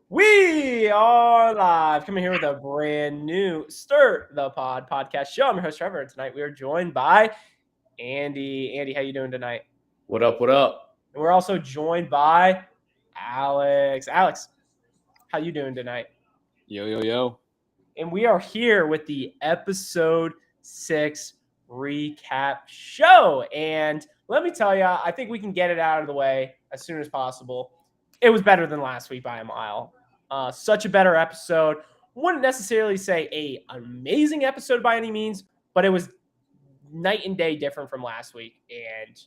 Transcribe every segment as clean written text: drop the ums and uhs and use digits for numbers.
We are live, coming here with a brand new Stir the Pod podcast show. I'm your host Trevor, and tonight we are joined by Andy. Andy, how you doing tonight? What up? What up? And we're also joined by Alex. Alex, how you doing tonight? Yo, yo, yo. And we are here with the episode 6 recap show. And let me tell you, I think we can get it out of the way as soon as possible. It was better than last week by a mile. Such a better episode. Wouldn't necessarily say a amazing episode by any means, but it was night and day different from last week. And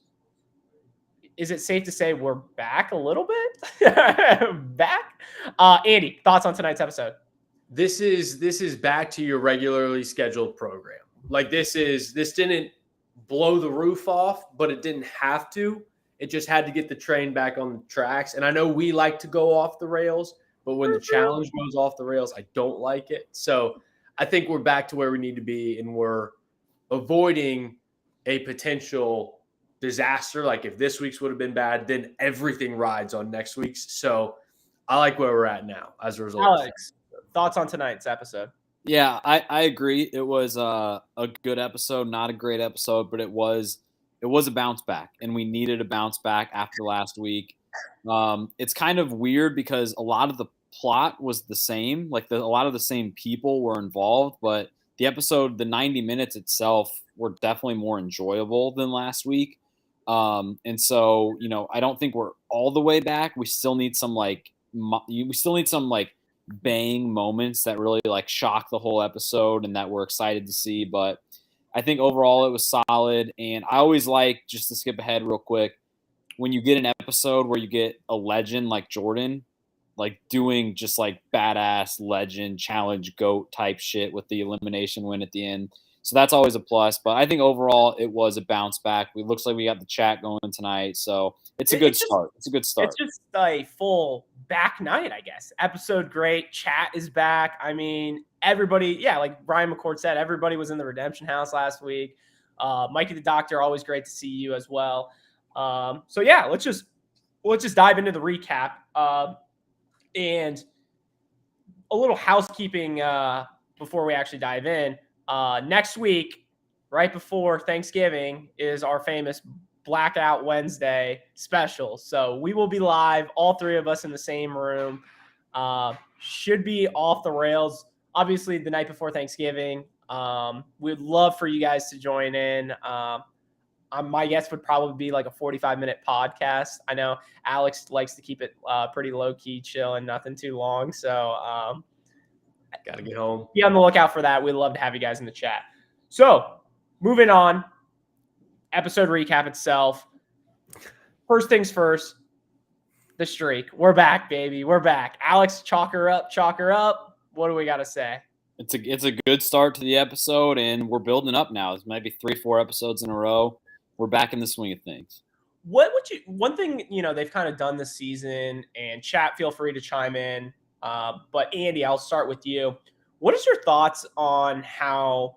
is it safe to say we're back a little bit? Back? Andy, thoughts on tonight's episode? This is back to your regularly scheduled program. Like this didn't blow the roof off, but it didn't have to. It just had to get the train back on the tracks. And I know we like to go off the rails, but when the challenge goes off the rails, I don't like it. So I think we're back to where we need to be, and we're avoiding a potential disaster. Like if this week's would have been bad, then everything rides on next week's. So I like where we're at now as a result. Alex, thoughts on tonight's episode? Yeah, I agree. It was a good episode, not a great episode, but it was a bounce back, and we needed a bounce back after last week. It's kind of weird because a lot of the plot was the same, like a lot of the same people were involved, but the episode, the 90 minutes itself, were definitely more enjoyable than last week. And so, I don't think we're all the way back. We still need some bang moments that really like shock the whole episode and that we're excited to see. But I think overall it was solid. And I always like, just to skip ahead real quick, when you get an episode where you get a legend like Jordan, like doing just like badass legend challenge GOAT type shit with the elimination win at the end. So that's always a plus. But I think overall it was a bounce back. It looks like we got the chat going tonight. So it's a good start. It's a good start. It's just a full back night, I guess. Episode great. Chat is back. I mean, everybody, yeah, like Brian McCord said, everybody was in the Redemption House last week. Mikey the Doctor, always great to see you as well. So yeah, let's just dive into the recap. And a little housekeeping before we actually dive in. Next week, right before Thanksgiving, is our famous Blackout Wednesday special. So we will be live, all three of us in the same room. Should be off the rails. Obviously, the night before Thanksgiving. We'd love for you guys to join in. My guess would probably be like a 45-minute podcast. I know Alex likes to keep it pretty low-key, chill, and nothing too long. So Gotta get home. Be on the lookout for that. We'd love to have you guys in the chat. So moving on, episode recap itself. First things first, the streak. We're back, baby. We're back. Alex, chalk her up, chalk her up. What do we got to say? It's a good start to the episode, and we're building up now. It's maybe 3-4 episodes in a row. We're back in the swing of things. One thing, they've kind of done this season, and chat, feel free to chime in. But Andy, I'll start with you. What is your thoughts on how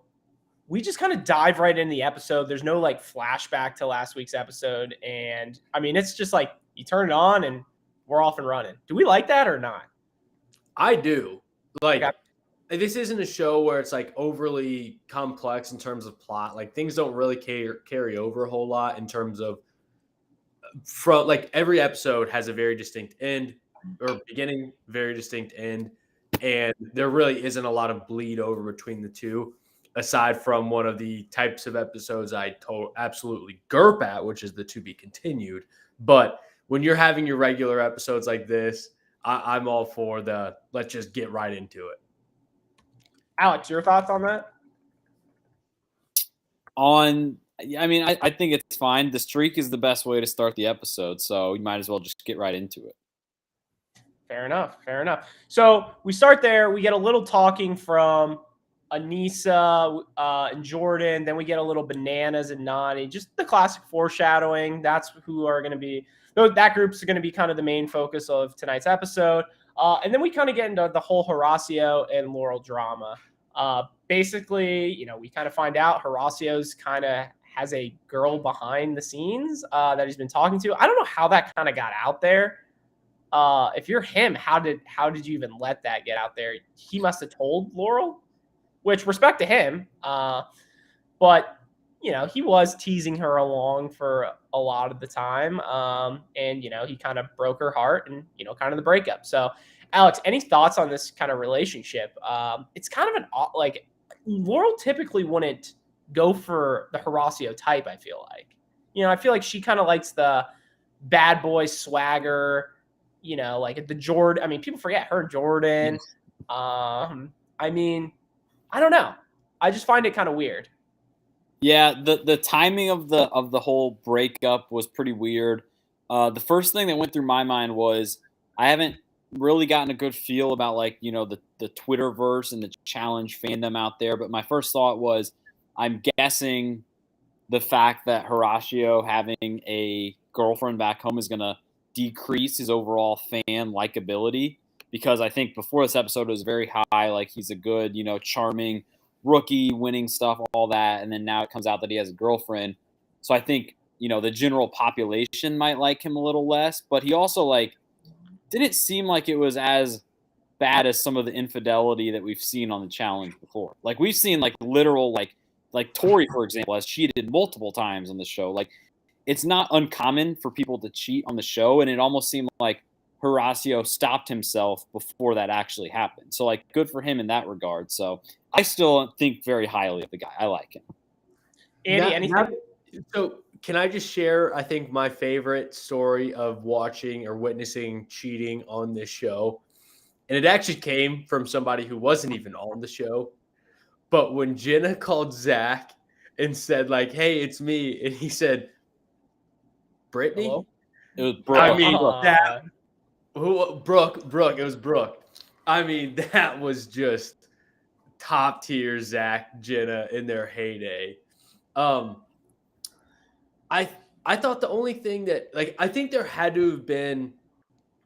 we just kind of dive right into the episode? There's no like flashback to last week's episode. And I mean, it's just like you turn it on and we're off and running. Do we like that or not? I do. This isn't a show where it's like overly complex in terms of plot. Like things don't really carry over a whole lot in terms of like every episode has a very distinct end or beginning, very distinct end. And there really isn't a lot of bleed over between the two, aside from one of the types of episodes I absolutely GURP at, which is the to be continued. But when you're having your regular episodes like this, I'm all for the let's just get right into it. Alex, your thoughts on that? I think it's fine. The streak is the best way to start the episode, so you might as well just get right into it. Fair enough. So we start there. We get a little talking from Anissa and Jordan. Then we get a little Bananas and Nani. Just the classic foreshadowing. That's who are going to be. That group's going to be kind of the main focus of tonight's episode. And then we kind of get into the whole Horacio and Laurel drama. Basically, we kind of find out Horacio's kind of has a girl behind the scenes that he's been talking to. I don't know how that kind of got out there. if you're him, how did you even let that get out there? He must have told Laurel, which respect to him. But he was teasing her along for a lot of the time. And he kind of broke her heart and kind of the breakup. So Alex, any thoughts on this kind of relationship? It's kind of like Laurel typically wouldn't go for the Horacio type, I feel like. I feel like she kind of likes the bad boy swagger, like the Jordan. I mean, people forget her Jordan. I mean, I don't know. I just find it kind of weird. Yeah, the timing of the whole breakup was pretty weird. The first thing that went through my mind was I haven't really gotten a good feel about the Twitterverse and the challenge fandom out there, but my first thought was I'm guessing the fact that Horacio having a girlfriend back home is going to decrease his overall fan likability, because I think before this episode it was very high, like he's a good, charming rookie, winning stuff, all that, and then now it comes out that he has a girlfriend. So I think, the general population might like him a little less, but he also didn't seem like it was as bad as some of the infidelity that we've seen on the challenge before. Like we've seen literal like Tori, for example, has cheated multiple times on the show. It's not uncommon for people to cheat on the show, and it almost seemed like Horacio stopped himself before that actually happened. So good for him in that regard. So I still think very highly of the guy. I like him. Andy, anything? So can I just share, I think, my favorite story of watching or witnessing cheating on this show? And it actually came from somebody who wasn't even on the show. But when Jenna called Zach and said, hey, it's me, and he said, Brittany? Hello? It was Brooke. I mean, Brooke. It was Brooke. I mean, that was just top tier Zach, Jenna in their heyday. I thought the only thing that I think there had to have been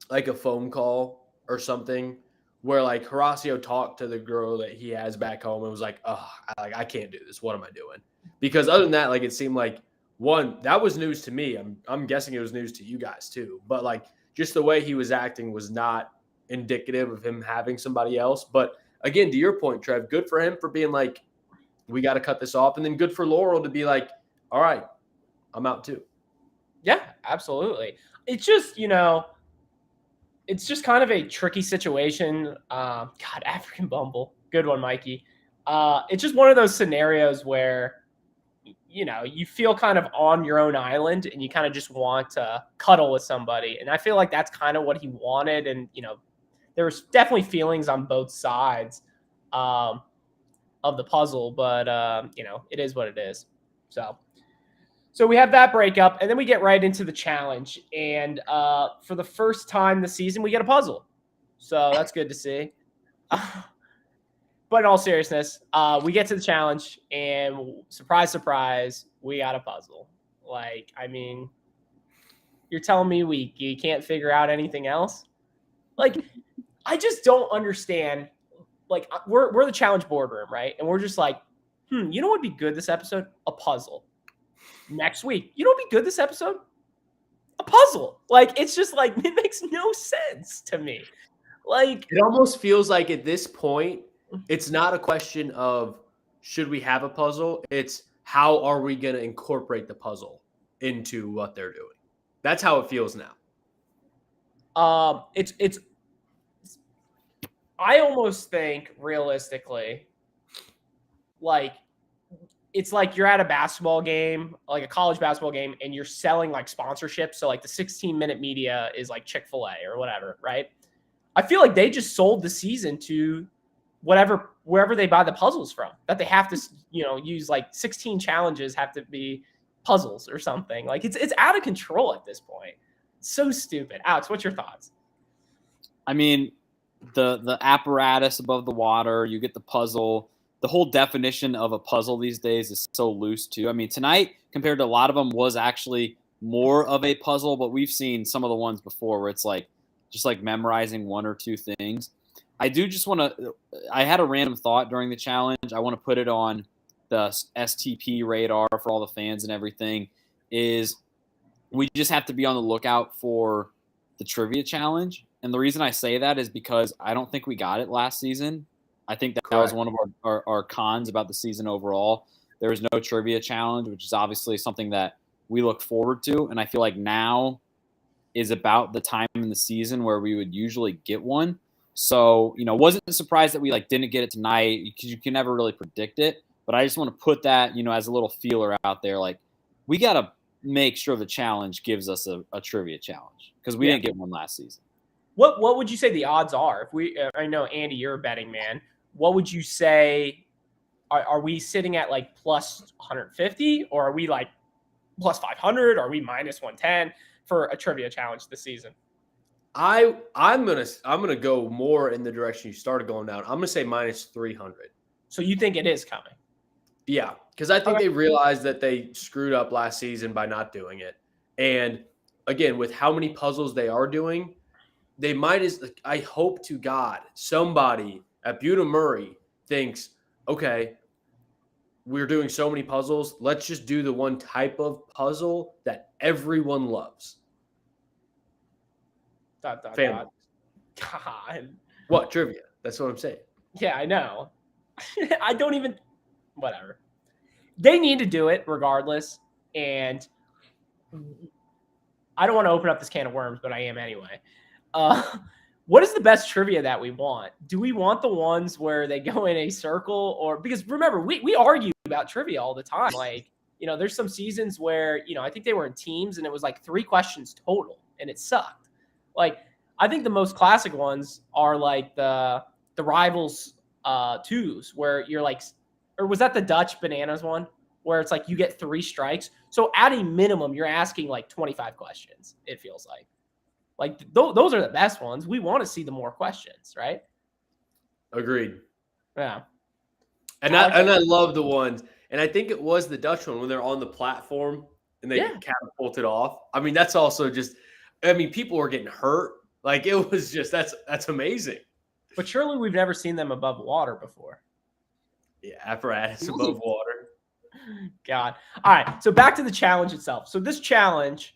a phone call or something where Horacio talked to the girl that he has back home and was like, oh, I can't do this. What am I doing? Because other than that, it seemed like one, that was news to me. I'm guessing it was news to you guys too. But just the way he was acting was not indicative of him having somebody else. But again, to your point, Trev, good for him for being we got to cut this off. And then good for Laurel to be all right, I'm out too. Yeah, absolutely. It's just, it's just kind of a tricky situation. God, African Bumble. Good one, Mikey. It's just one of those scenarios where, you feel kind of on your own island and you kind of just want to cuddle with somebody. And I feel like that's kind of what he wanted. And, there was definitely feelings on both sides of the puzzle, but, it is what it is. So we have that breakup, and then we get right into the challenge. And for the first time this season, we get a puzzle. So that's good to see. But in all seriousness, we get to the challenge, and surprise, surprise, we got a puzzle. I mean, you're telling me you can't figure out anything else? I just don't understand. We're the challenge boardroom, right? And we're just you know what would be good this episode? A puzzle. Next week, you know what would be good this episode? A puzzle. It's just it makes no sense to me. It almost feels like at this point, it's not a question of should we have a puzzle? It's how are we going to incorporate the puzzle into what they're doing? That's how it feels now. It's I almost think realistically, it's you're at a basketball game, a college basketball game, and you're selling sponsorships. So the 16-minute media is Chick-fil-A or whatever, right? I feel like they just sold the season to wherever they buy the puzzles from, that they have to, use 16 challenges have to be puzzles or something. It's out of control at this point. So stupid. Alex, what's your thoughts? I mean, the apparatus above the water, you get the puzzle. The whole definition of a puzzle these days is so loose too. I mean, tonight compared to a lot of them was actually more of a puzzle, but we've seen some of the ones before where it's just memorizing one or two things. I do just want to, I had a random thought during the challenge. I want to put it on the STP radar for all the fans and everything, is we just have to be on the lookout for the trivia challenge. And the reason I say that is because I don't think we got it last season. I think that was one of our cons about the season overall. There was no trivia challenge, which is obviously something that we look forward to. And I feel like now is about the time in the season where we would usually get one. So, wasn't surprised that we didn't get it tonight because you can never really predict it. But I just want to put that, as a little feeler out there. We got to make sure the challenge gives us a trivia challenge because we didn't get one last season. What would you say the odds are? I know Andy, you're a betting man. What would you say? Are we sitting at plus 150, or are we plus 500? Or are we minus 110 for a trivia challenge this season? I'm gonna go more in the direction you started going down. I'm gonna say minus 300. So you think it is coming? Yeah, because I think they realized that they screwed up last season by not doing it. And again, with how many puzzles they are doing, they might I hope to God somebody at Buda Murray thinks, okay, we're doing so many puzzles. Let's just do the one type of puzzle that everyone loves. God. What? Trivia. That's what I'm saying. Yeah, I know. I don't even – whatever. They need to do it regardless, and I don't want to open up this can of worms, but I am anyway. What is the best trivia that we want? Do we want the ones where they go in a circle, or because remember we argue about trivia all the time. There's some seasons where I think they were in teams and it was 3 questions total and it sucked. I think the most classic ones are the rivals 2s where you're or was that the Dutch bananas one where it's you get 3 strikes. So at a minimum you're asking 25 questions. It feels like. Those are the best ones. We want to see the more questions, right? Agreed. Yeah. And I love the ones. And I think it was the Dutch one when they're on the platform and they catapulted off. I mean, that's also just people were getting hurt. It was just that's amazing. But surely we've never seen them above water before. Yeah, apparatus above water. God. All right. So back to the challenge itself. So this challenge,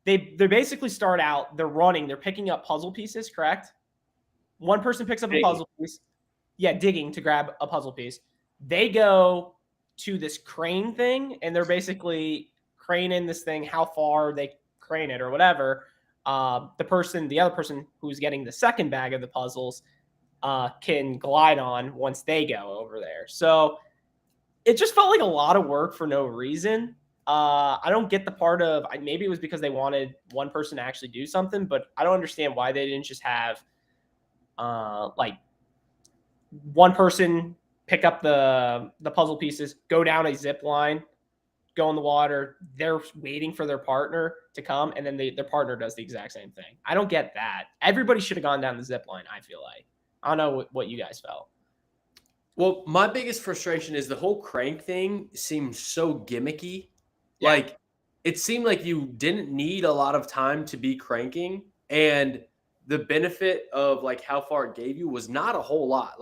they basically start out, they're picking up puzzle pieces, correct? One person picks up a puzzle piece. Yeah, digging to grab a puzzle piece. They go to this crane thing, and they're basically craning this thing, how far they crane it or whatever. The other person who's getting the second bag of the puzzles can glide on once they go over there. So it just felt like a lot of work for no reason. I don't get the part of maybe it was because they wanted one person to actually do something, but I don't understand why they didn't just have one person pick up the puzzle pieces, go down a zip line, go in the water. They're waiting for their partner to come, and then their partner does the exact same thing. I don't get that. Everybody should have gone down the zip line, I feel like. I don't know what you guys felt. Well, my biggest frustration is the whole crank thing seems so gimmicky. Yeah. It seemed like you didn't need a lot of time to be cranking, and the benefit of how far it gave you was not a whole lot.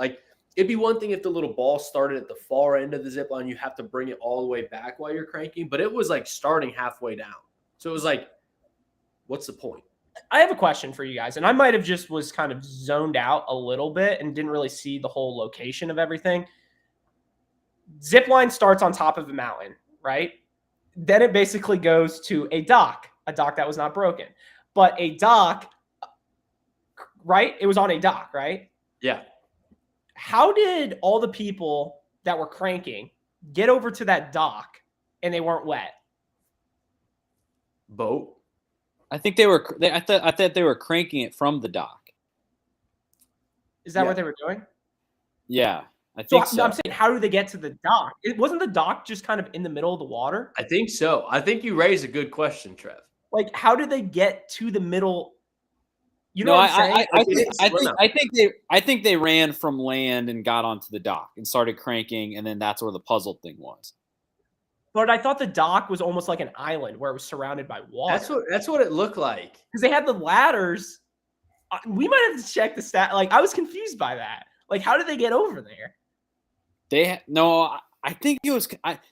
It'd be one thing if the little ball started at the far end of the zip line, you have to bring it all the way back while you're cranking, but it was starting halfway down. So it was what's the point? I have a question for you guys, and I might have just was kind of zoned out a little bit and didn't really see the whole location of everything. Zip line starts on top of the mountain, right? Then it basically goes to a dock that was not broken, but a dock, right? It was on a dock, right? Yeah. How did all the people that were cranking get over to that dock and they weren't wet? Boat. I think they were. I thought they were cranking it from the dock. Is that what they were doing? Yeah, I think so. I'm saying, how do they get to the dock? It wasn't the dock just kind of in the middle of the water? I think so. I think you raised a good question, Trev. How did they get to the middle? You know what I'm saying? I think they ran from land and got onto the dock and started cranking, and then that's where the puzzle thing was. But I thought the dock was almost like an island where it was surrounded by water. That's what it looked like. Because they had the ladders. We might have to check the stat. I was confused by that. How did they get over there? I think it was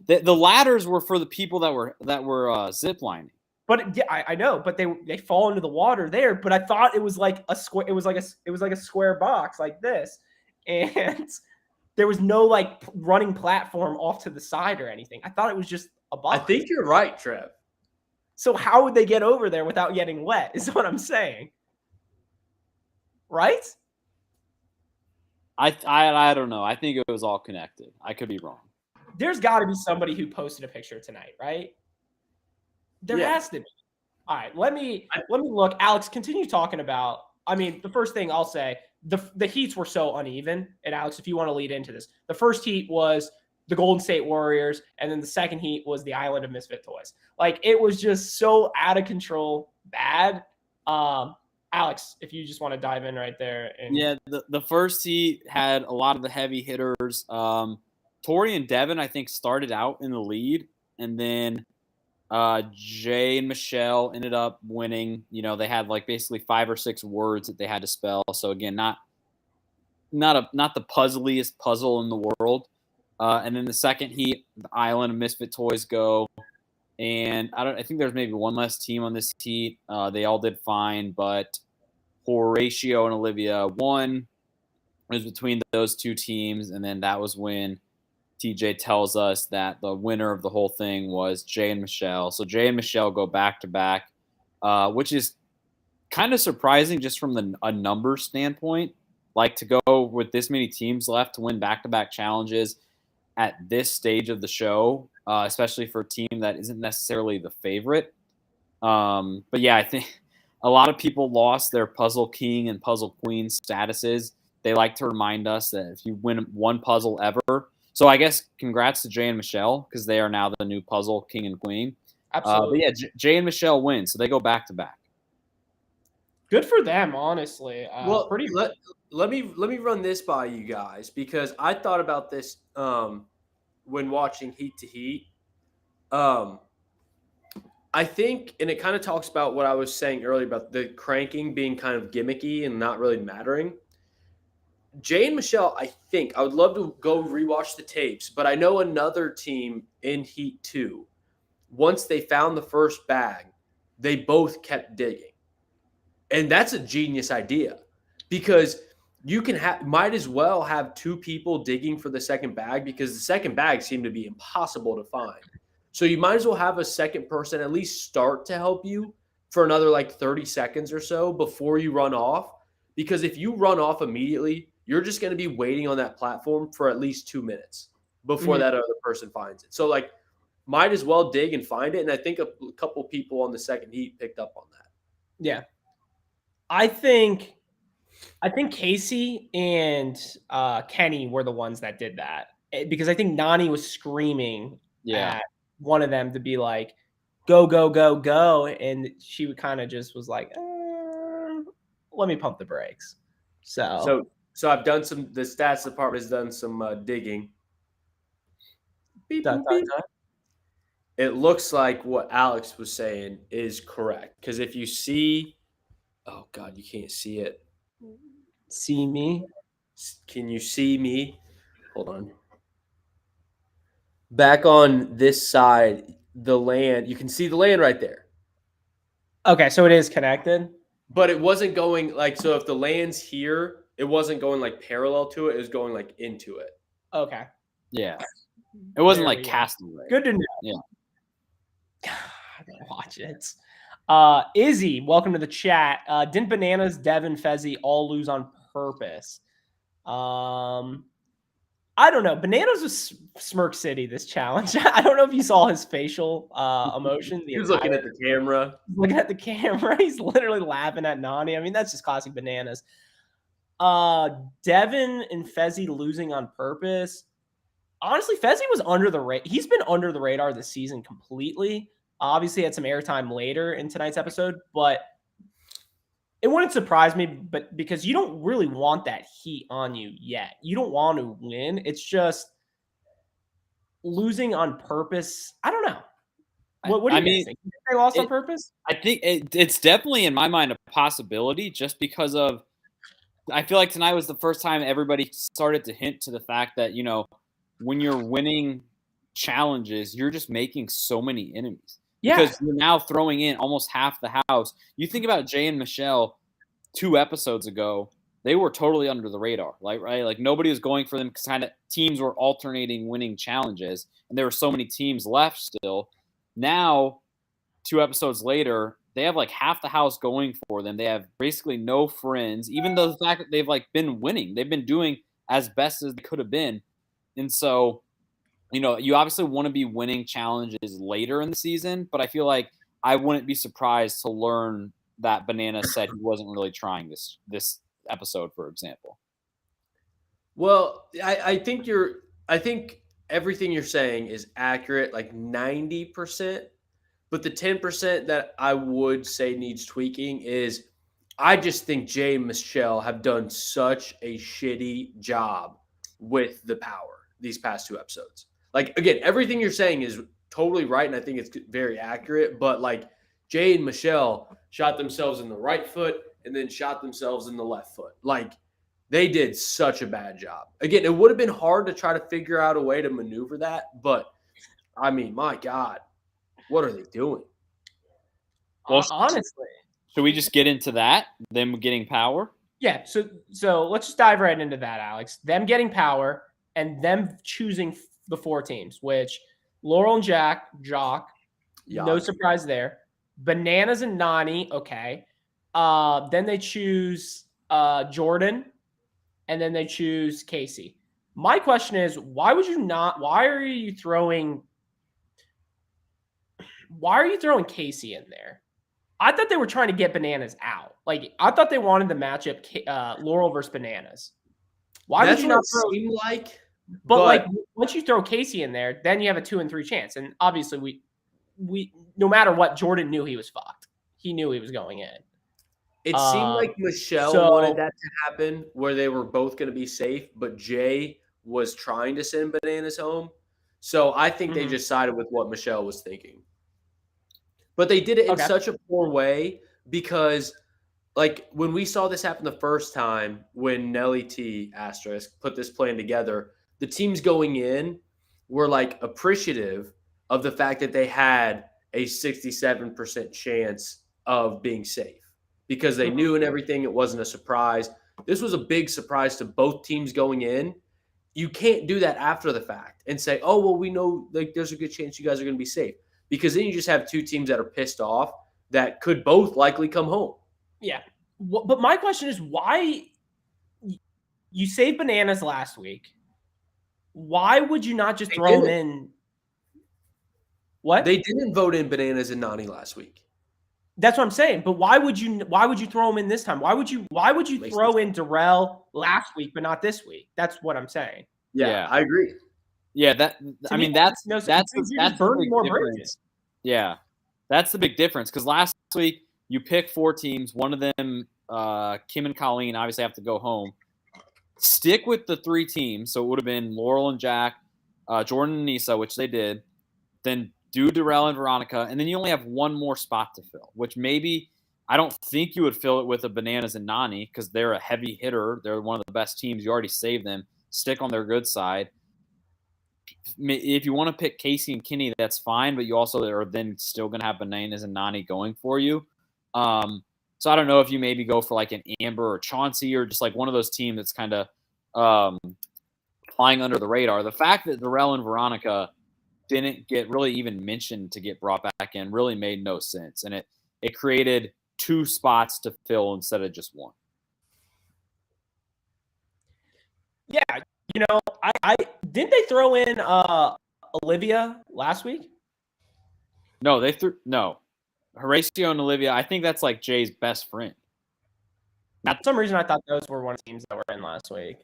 the ladders were for the people that were zip lining. But yeah, I know, but they fall into the water there. But I thought it was like a square. It was like a square box like this, and there was no like running platform off to the side or anything. I thought it was just a box. I think you're right, Trev. So how would they get over there without getting wet? Is what I'm saying. Right? I don't know. I think it was all connected. I could be wrong. There's got to be somebody who posted a picture tonight, right? There has to be. All right, let me look. Alex, continue talking about. I mean, the first thing I'll say, the heats were so uneven. And Alex, if you want to lead into this, the first heat was the Golden State Warriors, and then the second heat was the Island of Misfit Toys. Like, it was just so out of control, bad. Alex, if you just want to dive in right there. Yeah, the first heat had a lot of the heavy hitters. Tori and Devin, I think, started out in the lead, and then Jay and Michelle ended up winning. You know, they had like basically 5 or 6 words that they had to spell. So again, not the puzzliest puzzle in the world. And then the second heat, the Island of Misfit Toys go, and I think there's maybe one less team on this heat. They all did fine, but Horatio and Olivia won. It was between those two teams, and then that was when TJ tells us that the winner of the whole thing was Jay and Michelle. So Jay and Michelle go back to back, which is kind of surprising just from a number standpoint. Like, to go with this many teams left to win back-to-back challenges at this stage of the show, especially for a team that isn't necessarily the favorite. But yeah, I think a lot of people lost their Puzzle King and Puzzle Queen statuses. They like to remind us that if you win one puzzle ever, so I guess congrats to Jay and Michelle, because they are now the new Puzzle King and Queen. Absolutely. But yeah, Jay and Michelle win, so they go back to back. Good for them, honestly. Well, let me run this by you guys, because I thought about this when watching Heat to Heat. I think, and it kind of talks about what I was saying earlier about the cranking being kind of gimmicky and not really mattering. Jay and Michelle, I would love to go rewatch the tapes, but I know another team in Heat 2, once they found the first bag, they both kept digging. And that's a genius idea, because you might as well have 2 people digging for the second bag, because the second bag seemed to be impossible to find. So you might as well have a second person at least start to help you for another like 30 seconds or so before you run off. Because if you run off immediately, you're just going to be waiting on that platform for at least 2 minutes before that other person finds it. So, like, might as well dig and find it. And I think a couple people on the second heat picked up on that. Yeah. I think Casey and Kenny were the ones that did that, because I think Nani was screaming at one of them to be like, go, go, go, go. And she would kind of just was like, let me pump the brakes. So I've done the stats department has done some digging. Beep, beep, beep. It looks like what Alex was saying is correct. Because if you see, oh God, you can't see it. See me? Can you see me? Hold on. Back on this side, the land, you can see the land right there. Okay, so it is connected. But it wasn't going like, so if the land's here, it wasn't going like parallel to it. It was going like into it. Okay. Yeah. It wasn't like Castaway. Good to know. Yeah. I gotta watch it. Izzy, welcome to the chat. Didn't Bananas, Devin, Fezzi all lose on purpose? I don't know. Bananas was Smirk City this challenge. I don't know if you saw his facial emotion. He was looking at the camera. Looking at the camera. He's literally laughing at Nani. I mean, that's just classic Bananas. Devin and Fezzi losing on purpose. Honestly, Fezzi was under the radar. He's been under the radar this season completely. Obviously, had some airtime later in tonight's episode, but it wouldn't surprise me. But because you don't really want that heat on you yet, you don't want to win. It's just losing on purpose. I don't know. What do you think? They lost on purpose? I think it's definitely in my mind a possibility, just because of. I feel like tonight was the first time everybody started to hint to the fact that, you know, when you're winning challenges, you're just making so many enemies. Because you're now throwing in almost half the house. You think about Jay and Michelle 2 episodes ago, they were totally under the radar, right? Like nobody was going for them because kind of teams were alternating winning challenges, and there were so many teams left still. Now, 2 episodes later, they have like half the house going for them. They have basically no friends, even though the fact that they've like been winning, they've been doing as best as they could have been. And so, you obviously want to be winning challenges later in the season, but I feel like I wouldn't be surprised to learn that Banana said he wasn't really trying this episode, for example. Well, I think everything you're saying is accurate, like 90%. But the 10% that I would say needs tweaking is I just think Jay and Michelle have done such a shitty job with the power these past 2 episodes. Like, again, everything you're saying is totally right, and I think it's very accurate. But, like, Jay and Michelle shot themselves in the right foot and then shot themselves in the left foot. Like, they did such a bad job. Again, it would have been hard to try to figure out a way to maneuver that. But, I mean, my God, what are they doing? Well, honestly. Should we just get into that, them getting power? Yeah, so let's just dive right into that, Alex. Them getting power and them choosing the 4 teams, which Laurel and Jock, no surprise there. Bananas and Nani, okay. Then they choose Jordan, and then they choose Casey. My question is, why are you throwing Casey in there? I thought they were trying to get Bananas out. Like, I thought they wanted the matchup Laurel versus Bananas. Why would you not throw? Seem like, but like once you throw Casey in there, then you have a 2 and 3 chance. And obviously, we no matter what, Jordan knew he was fucked. He knew he was going in. It seemed like Michelle wanted that to happen, where they were both going to be safe, but Jay was trying to send Bananas home. So I think they just sided with what Michelle was thinking. But they did it in such a poor way because, like, when we saw this happen the first time, when Nelly T * put this plan together, the teams going in were, like, appreciative of the fact that they had a 67% chance of being safe because they knew and everything. It wasn't a surprise. This was a big surprise to both teams going in. You can't do that after the fact and say, oh, well, we know like there's a good chance you guys are going to be safe. Because then you just have 2 teams that are pissed off that could both likely come home. Yeah. But my question is, why you saved Bananas last week? Why would you not just throw them in? What? They didn't vote in Bananas and Nani last week. That's what I'm saying. But why would you throw them in this time? Why would you throw in Darrell last week but not this week? That's what I'm saying. Yeah. I agree. Yeah, that's the big difference. Yeah, that's the big difference because last week you pick 4 teams. One of them, Kim and Colleen, obviously have to go home. Stick with the 3 teams, so it would have been Laurel and Jack, Jordan and Nisa, which they did. Then do Darrell and Veronica, and then you only have 1 more spot to fill, which maybe I don't think you would fill it with a Bananas and Nani because they're a heavy hitter. They're one of the best teams. You already saved them. Stick on their good side. If you want to pick Casey and Kenny, that's fine, but you also are then still going to have Bananas and Nani going for you. So I don't know if you maybe go for like an Amber or Chauncey or just like one of those teams that's kind of flying under the radar. The fact that Darrell and Veronica didn't get really even mentioned to get brought back in really made no sense. And it created 2 spots to fill instead of just 1. Yeah. I didn't they throw in Olivia last week? No, Horacio and Olivia. I think that's like Jay's best friend. For some reason, I thought those were one of the teams that were in last week.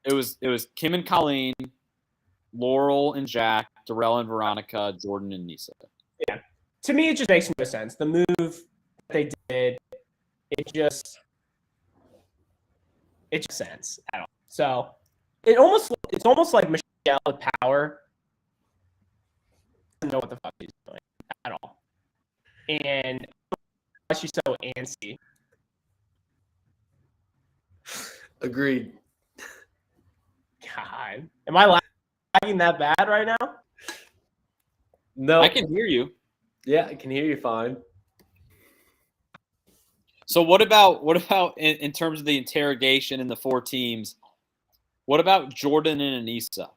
It was Kim and Colleen, Laurel and Jack, Darrell and Veronica, Jordan and Nisa. Yeah, to me, it just makes no sense. The move that they did, it just sense at all. So it's almost like Michelle with power doesn't know what the fuck he's doing at all, and she's so antsy. Agreed. God, am I lagging that bad right now? No, I can hear you. Yeah, I can hear you fine. So what about in terms of the interrogation and the 4 teams? What about Jordan and Anissa?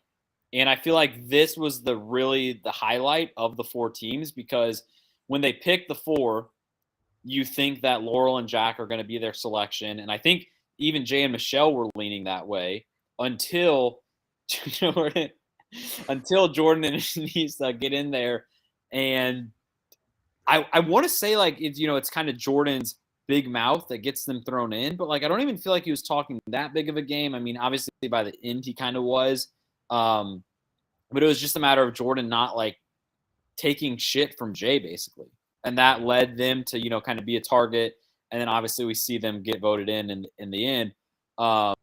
And I feel like this was the highlight of the 4 teams, because when they picked the 4, you think that Laurel and Jack are going to be their selection. And I think even Jay and Michelle were leaning that way until Jordan and Anissa get in there. And I want to say, like, it's kind of Jordan's big mouth that gets them thrown in, but like I don't even feel like he was talking that big of a game. I mean, obviously by the end he kind of was, but it was just a matter of Jordan not like taking shit from Jay basically, and that led them to kind of be a target. And then obviously we see them get voted in the end. But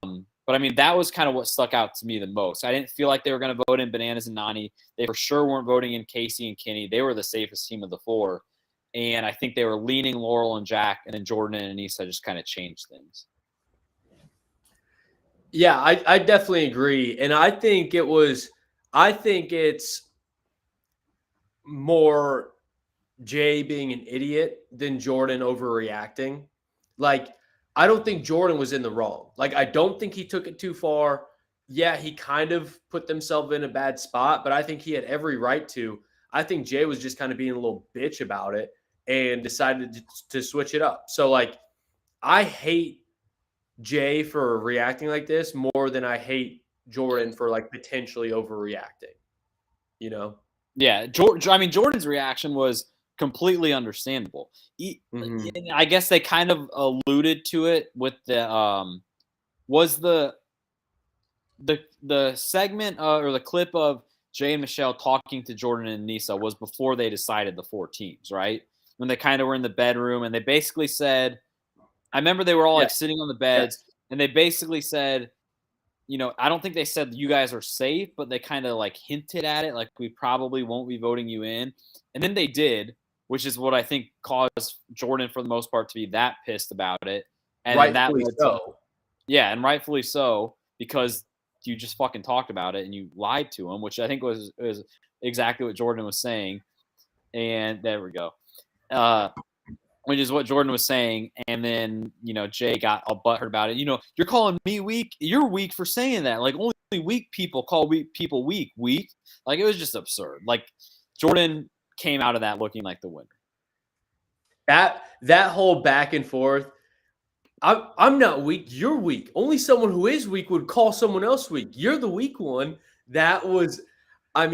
I mean, that was kind of what stuck out to me the most. I didn't feel like they were going to vote in Bananas and Nani. They for sure weren't voting in Casey and Kenny. They were the safest team of the 4. And I think they were leaning Laurel and Jack, and then Jordan and Anissa just kind of changed things. Yeah, I definitely agree. And I think it's more Jay being an idiot than Jordan overreacting. Like, I don't think Jordan was in the wrong. Like, I don't think he took it too far. Yeah, he kind of put themselves in a bad spot, but I think he had every right to. I think Jay was just kind of being a little bitch about it and decided to switch it up. So, like, I hate Jay for reacting like this more than I hate Jordan for like potentially overreacting. Yeah, I mean, Jordan's reaction was completely understandable. I guess they kind of alluded to it with the was the segment or the clip of Jay and Michelle talking to Jordan and Anissa was before they decided the 4 teams, right? When they kind of were in the bedroom and they basically said, I remember they were all like sitting on the beds and they basically said, I don't think they said you guys are safe, but they kind of like hinted at it, like we probably won't be voting you in. And then they did, which is what I think caused Jordan for the most part to be that pissed about it. And rightfully so. Yeah, and rightfully so, because you just fucking talked about it and you lied to him, which I think was exactly what Jordan was saying. And there we go. Which is what Jordan was saying. And then, Jay got all butthurt about it. You're calling me weak. You're weak for saying that. Like, only weak people call people weak. Like, it was just absurd. Like, Jordan came out of that looking like the winner. That whole back and forth. I'm not weak. You're weak. Only someone who is weak would call someone else weak. You're the weak one. That was like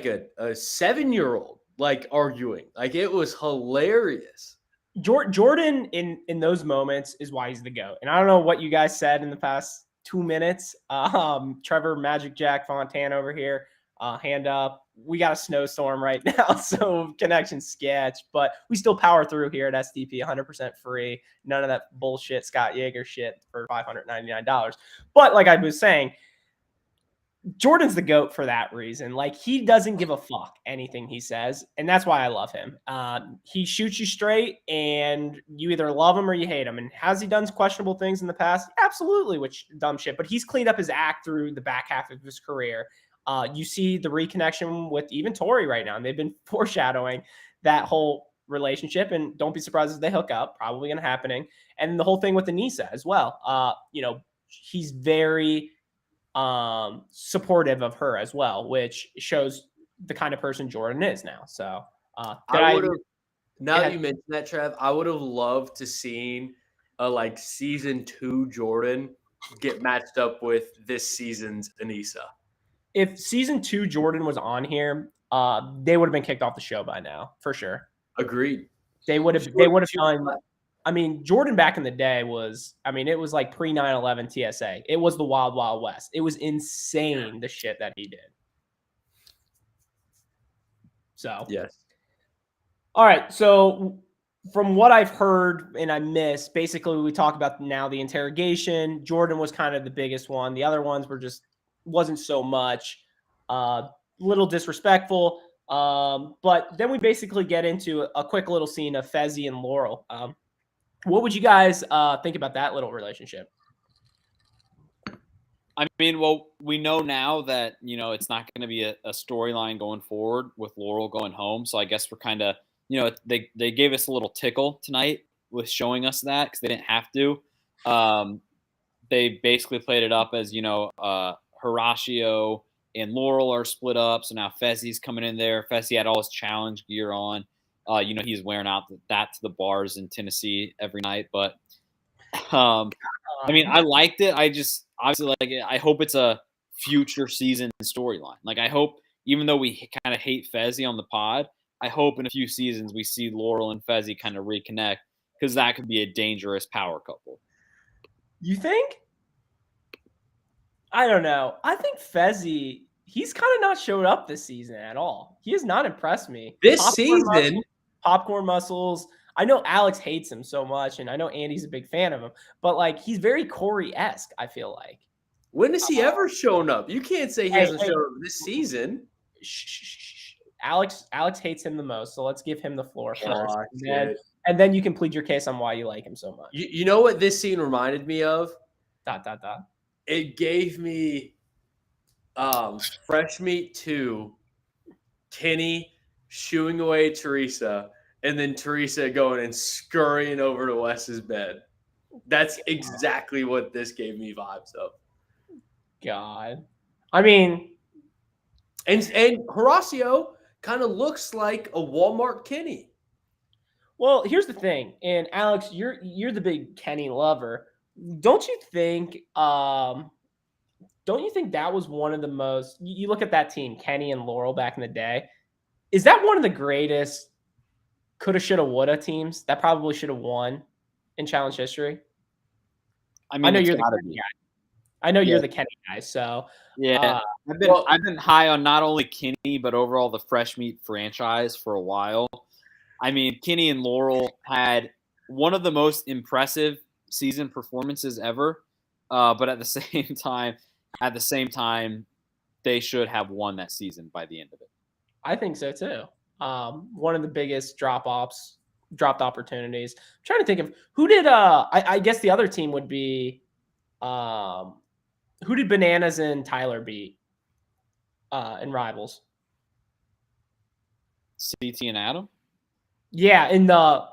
a 7-year-old like arguing. Like, it was hilarious. Jordan in those moments is why he's the GOAT. And I don't know what you guys said in the past 2 minutes. Trevor, Magic Jack Fontana over here, hand up. We got a snowstorm right now, so connection sketch, but we still power through here at SDP, 100% free. None of that bullshit Scott Yeager shit for $599. But like I was saying, Jordan's the GOAT for that reason. Like, he doesn't give a fuck anything he says, and that's why I love him. He shoots you straight, and you either love him or you hate him. And has he done questionable things in the past? Absolutely, which dumb shit. But he's cleaned up his act through the back half of his career. You see the reconnection with even Tori right now, and they've been foreshadowing that whole relationship. And don't be surprised if they hook up. Probably going to happening. And the whole thing with Anissa as well. He's very supportive of her as well, which shows the kind of person Jordan is now. So now that you mentioned that, Trev, I would have loved to seen a season 2 Jordan get matched up with this season's Anissa. If season 2 Jordan was on here, they would have been kicked off the show by now, for sure. Agreed. They would have done. I mean, Jordan back in the day was, it was like pre 9/11 TSA. It was the Wild Wild West. It was insane, the shit that he did. So, yes. All right. So, from what I've heard and I missed, basically we talk about now the interrogation. Jordan was kind of the biggest one. The other ones wasn't so much, little disrespectful. But then we basically get into a quick little scene of Fezzi and Laurel. What would you guys think about that little relationship? I mean, well, we know now that, it's not going to be a storyline going forward with Laurel going home. So I guess we're kind of, they gave us a little tickle tonight with showing us that because they didn't have to. They basically played it up as, Horatio and Laurel are split up. So now Fezzi's coming in there. Fezzi had all his challenge gear on. He's wearing out that to the bars in Tennessee every night. But I mean, I liked it. I just obviously like it. I hope it's a future season storyline. Like, I hope, even though we kind of hate Fezzi on the pod, I hope in a few seasons we see Laurel and Fezzi kind of reconnect because that could be a dangerous power couple. You think? I don't know. I think Fezzi, he's kind of not showed up this season at all. He has not impressed me. This season? Popcorn muscles. I know Alex hates him so much, and I know Andy's a big fan of him, but like he's very Corey-esque, I feel like. When has he ever shown up? You can't say he hasn't shown up this season. Alex hates him the most, so let's give him the floor first. Oh, and then you can plead your case on why you like him so much. You know what this scene reminded me of? ... It gave me Fresh Meat 2, Kenny shooing away Teresa, and then Teresa going and scurrying over to Wes's bed. That's exactly what this gave me vibes of. God. I mean... And Horacio kind of looks like a Walmart Kenny. Well, here's the thing, and Alex, you're the big Kenny lover. Don't you think that was one of the most, you look at that team, Kenny and Laurel back in the day, is that one of the greatest coulda, shoulda, woulda teams that probably should have won in challenge history? I mean, I know you're the Kenny guy. I know you're the Kenny guy, so yeah. I've been high on not only Kenny but overall the Fresh Meat franchise for a while. I mean, Kenny and Laurel had one of the most impressive season performances ever, but at the same time, they should have won that season by the end of it. I think so too. One of the biggest dropped opportunities. I'm trying to think of who did. I guess the other team would be. Who did Bananas and Tyler beat in Rivals? CT and Adam. Yeah, in the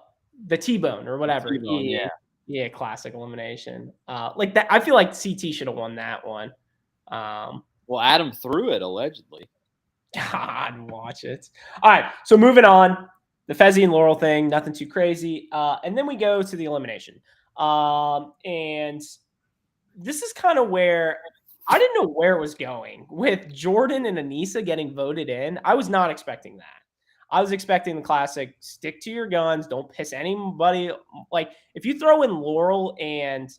T-Bone or whatever. T-Bone, yeah, classic elimination. Like that, I feel like CT should have won that one. Well, Adam threw it allegedly. God, watch it. All right, so moving on, the Fezzi and Laurel thing, nothing too crazy, and then we go to the elimination, and this is kind of where I didn't know where it was going with Jordan and Anissa getting voted in. I was not expecting that. I was expecting the classic stick to your guns, don't piss anybody. Like if you throw in Laurel and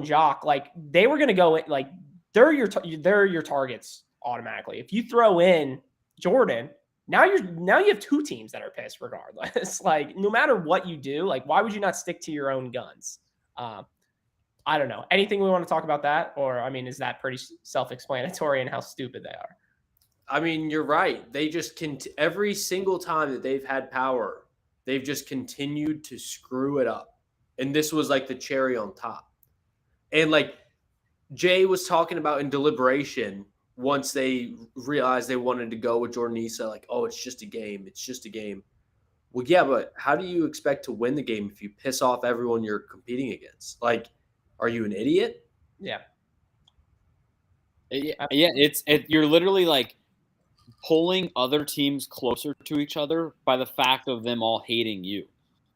Jock, like they were gonna go in, like they're your targets automatically. If you throw in Jordan, now you have two teams that are pissed regardless. Like no matter what you do, like why would you not stick to your own guns? I don't know. Anything we want to talk about that? Or, I mean, is that pretty self-explanatory in how stupid they are? I mean, you're right. They just every single time that they've had power, they've just continued to screw it up. And this was like the cherry on top. And like Jay was talking about in deliberation, once they realized they wanted to go with Jordanisa, like, oh, it's just a game. It's just a game. Well, yeah, but how do you expect to win the game if you piss off everyone you're competing against? Like, are you an idiot? Yeah. You're literally like pulling other teams closer to each other by the fact of them all hating you.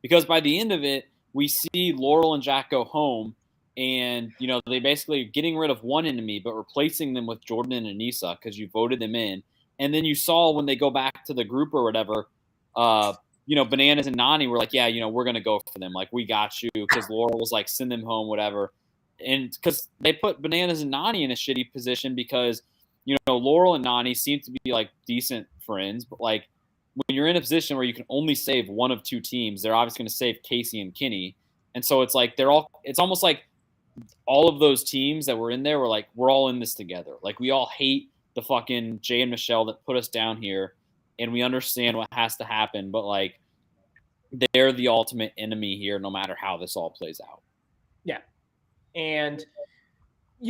Because by the end of it, we see Laurel and Jack go home and, they basically getting rid of one enemy, but replacing them with Jordan and Anissa because you voted them in. And then you saw when they go back to the group or whatever, Bananas and Nani were like, yeah, we're going to go for them. Like, we got you. Because Laurel was like, send them home, whatever. And because they put Bananas and Nani in a shitty position because, Laurel and Nani seem to be like decent friends. But like, when you're in a position where you can only save one of two teams, they're obviously going to save Casey and Kenny. And so it's like, it's almost like all of those teams that were in there were like, we're all in this together. Like, we all hate the fucking Jay and Michelle that put us down here. And we understand what has to happen, but like they're the ultimate enemy here, no matter how this all plays out. Yeah. And,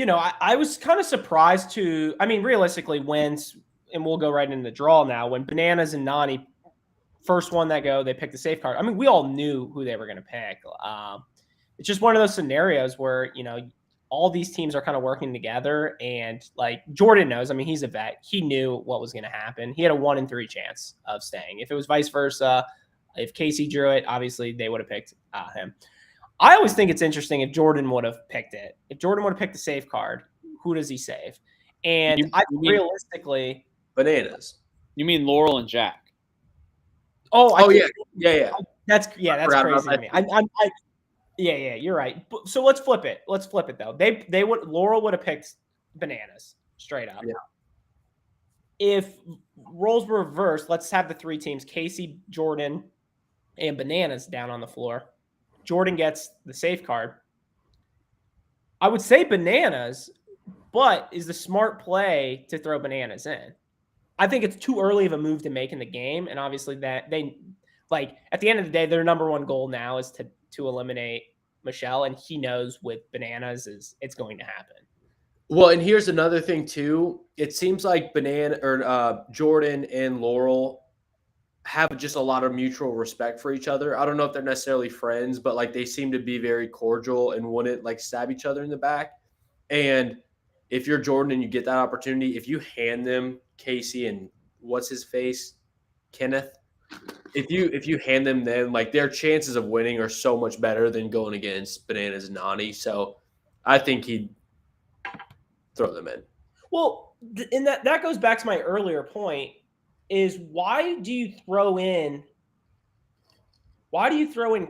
I was kind of surprised realistically, and we'll go right into the draw now, when Bananas and Nani, first one that go, they pick the safe card. I mean, we all knew who they were going to pick. It's just one of those scenarios where, all these teams are kind of working together, and like Jordan knows, I mean, he's a vet. He knew what was going to happen. He had a 1 in 3 chance of staying. If it was vice versa, if Casey drew it, obviously they would have picked him. I always think it's interesting if Jordan would have picked it. If Jordan would have picked the safe card, who does he save? And realistically, Bananas. You mean Laurel and Jack? Yeah. That's crazy to me. Yeah, you're right. So let's flip it. Though. Laurel would have picked Bananas straight up. Yeah. If roles were reversed, let's have the 3 teams: Casey, Jordan, and Bananas down on the floor. Jordan gets the safe card. I would say Bananas, but is the smart play to throw Bananas in? I think it's too early of a move to make in the game, and obviously that they at the end of the day, their number one goal now is to eliminate Michelle, and he knows with Bananas it's going to happen. Well, and here's another thing too. It seems like Jordan and Laurel have just a lot of mutual respect for each other. I don't know if they're necessarily friends, but like they seem to be very cordial and wouldn't like stab each other in the back. And if you're Jordan and you get that opportunity, if you hand them Casey and what's his face, Kenneth, if you hand them then, like their chances of winning are so much better than going against Bananas and Nani. So I think he'd throw them in. Well, and that goes back to my earlier point, is why do you throw in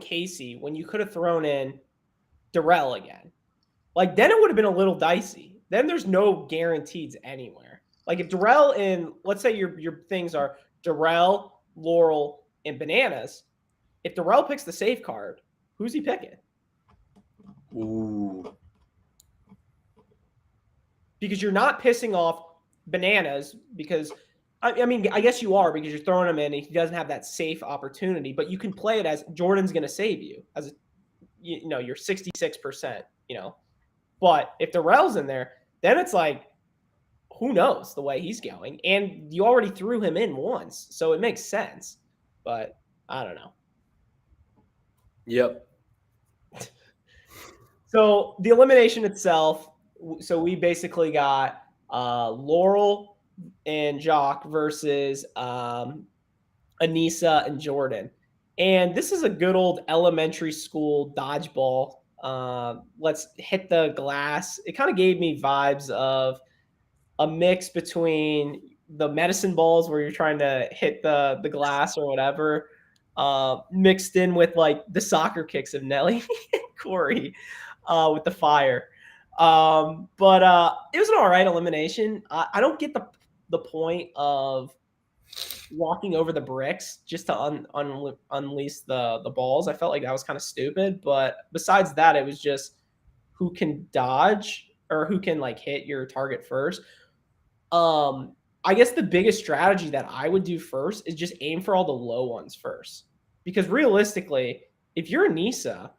Casey when you could have thrown in Darrell again? Like, then it would have been a little dicey. Then there's no guarantees anywhere. Like if Darrell and let's say your things are Darrell, Laurel, and Bananas. If Darrell picks the safe card, who's he picking? Ooh. Because you're not pissing off Bananas because I mean, I guess you are because you're throwing him in and he doesn't have that safe opportunity, but you can play it as Jordan's going to save you as you're 66%, but if Darrell's in there, then it's like, who knows the way he's going, and you already threw him in once. So it makes sense, but I don't know. Yep. So the elimination itself. So we basically got Laurel and Jock versus Anissa and Jordan. And this is a good old elementary school dodgeball. Let's hit the glass. It kind of gave me vibes of a mix between the medicine balls where you're trying to hit the glass or whatever, mixed in with like the soccer kicks of Nelly and Corey with the fire. But it was an all right elimination. I don't get the point of walking over the bricks just to unleash the balls. I felt like that was kind of stupid. But besides that, it was just who can dodge or who can like hit your target first. I guess the biggest strategy that I would do first is just aim for all the low ones first. Because realistically, if you're Anissa,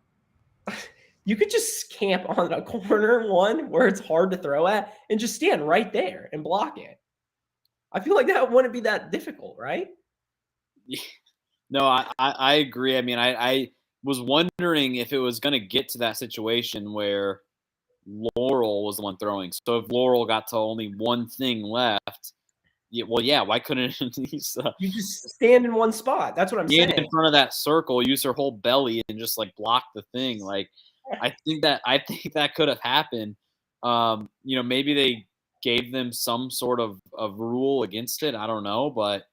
you could just camp on a corner one where it's hard to throw at and just stand right there and block it. I feel like that wouldn't be that difficult, right? No, I agree. I mean, I was wondering if it was going to get to that situation where Laurel was the one throwing. So if Laurel got to only one thing left, why couldn't Anissa? You just stand in one spot. That's what I'm saying. Stand in front of that circle, use her whole belly, and just like block the thing. Like, I think that could have happened. Maybe they gave them some sort of rule against it. I don't know, but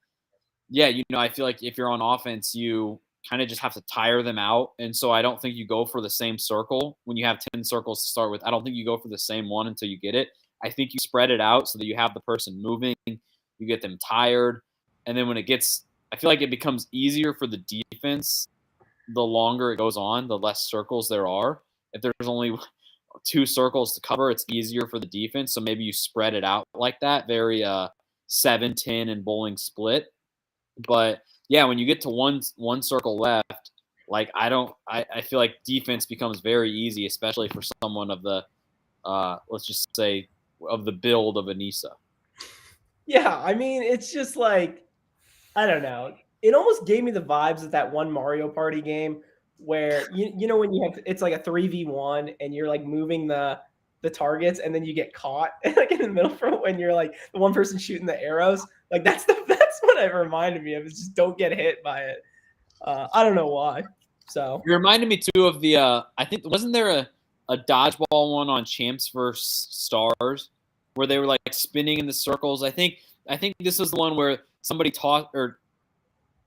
yeah, I feel like if you're on offense, you kind of just have to tire them out. And so I don't think you go for the same circle when you have 10 circles to start with. I don't think you go for the same one until you get it. I think you spread it out so that you have the person moving, you get them tired. And then when it gets, I feel like it becomes easier for the defense the longer it goes on, the less circles there are. If there's only 2 circles to cover, it's easier for the defense. So maybe you spread it out like that, very 7-10 and bowling split. But yeah, when you get to one circle left, Like I feel like defense becomes very easy, especially for someone of the let's just say of the build of Anissa. Yeah, I mean, it's just like, I don't know. It almost gave me the vibes of that one Mario Party game where you know when you have it's like a 3v1 and you're like moving the targets and then you get caught like in the middle from when you're like the one person shooting the arrows. Like that's what it reminded me of. Is just don't get hit by it. I don't know why. So It reminded me too of the I think wasn't there a dodgeball one on Champs vs Stars where they were like spinning in the circles. I think this was the one where somebody tossed or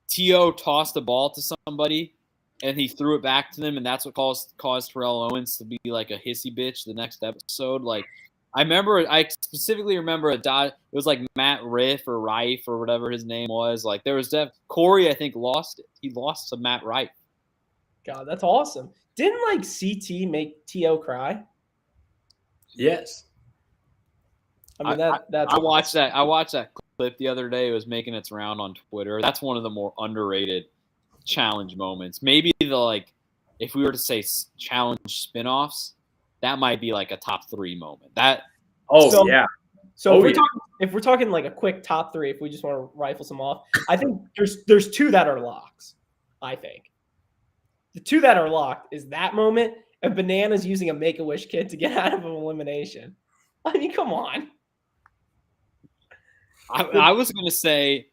T.O. tossed the ball to somebody and he threw it back to them, and that's what caused Terrell Owens to be like a hissy bitch the next episode. Like I specifically remember it was like Matt Riff or Rife or whatever his name was. Like there was Corey, I think, lost it. He lost to Matt Rife. God, that's awesome. Didn't like CT make T.O. cry? Yes. I mean that's I watched that. I watched that clip the other day. It was making its round on Twitter. That's one of the more underrated challenge moments. Maybe if we were to say challenge spinoffs, that might be like a top 3 moment. Yeah. So if we're talking like a quick top 3, if we just want to rifle some off, I think there's 2 that are locks. I think the 2 that are locked is that moment and Bananas using a Make-A-Wish kit to get out of an elimination. I mean, come on. I was gonna say,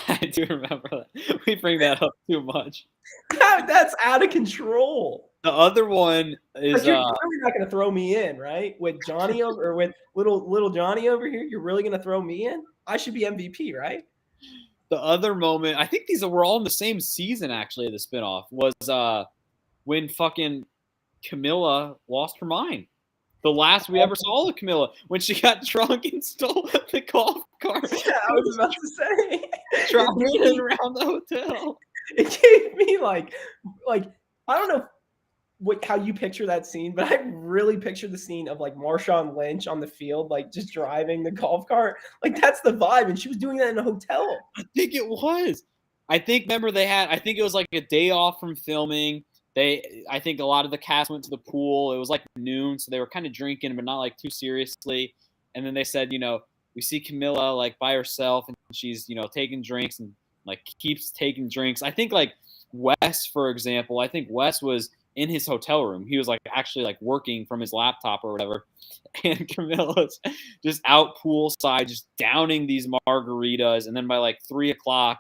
I do remember that. We bring that up too much. That's out of control. The other one is you're really not going to throw me in, right? With Johnny or with little Johnny over here, you're really going to throw me in? I should be MVP, right? The other moment, I think these were all in the same season actually. The spinoff was when fucking Camilla lost her mind. The last we ever saw of Camilla when she got drunk and stole the golf cart. Yeah, I was about to say. Driving around the hotel. It gave me like I don't know how you picture that scene, but I really picture the scene of like Marshawn Lynch on the field, like just driving the golf cart. Like that's the vibe, and she was doing that in a hotel. I think it was. I think it was like a day off from filming. I think a lot of the cast went to the pool. It was like noon, so they were kind of drinking, but not like too seriously. And then they said, we see Camilla like by herself, and she's taking drinks and like keeps taking drinks. I think like Wes, for example, I think Wes was in his hotel room. He was like actually like working from his laptop or whatever. And Camilla's just out poolside, just downing these margaritas. And then by like 3:00,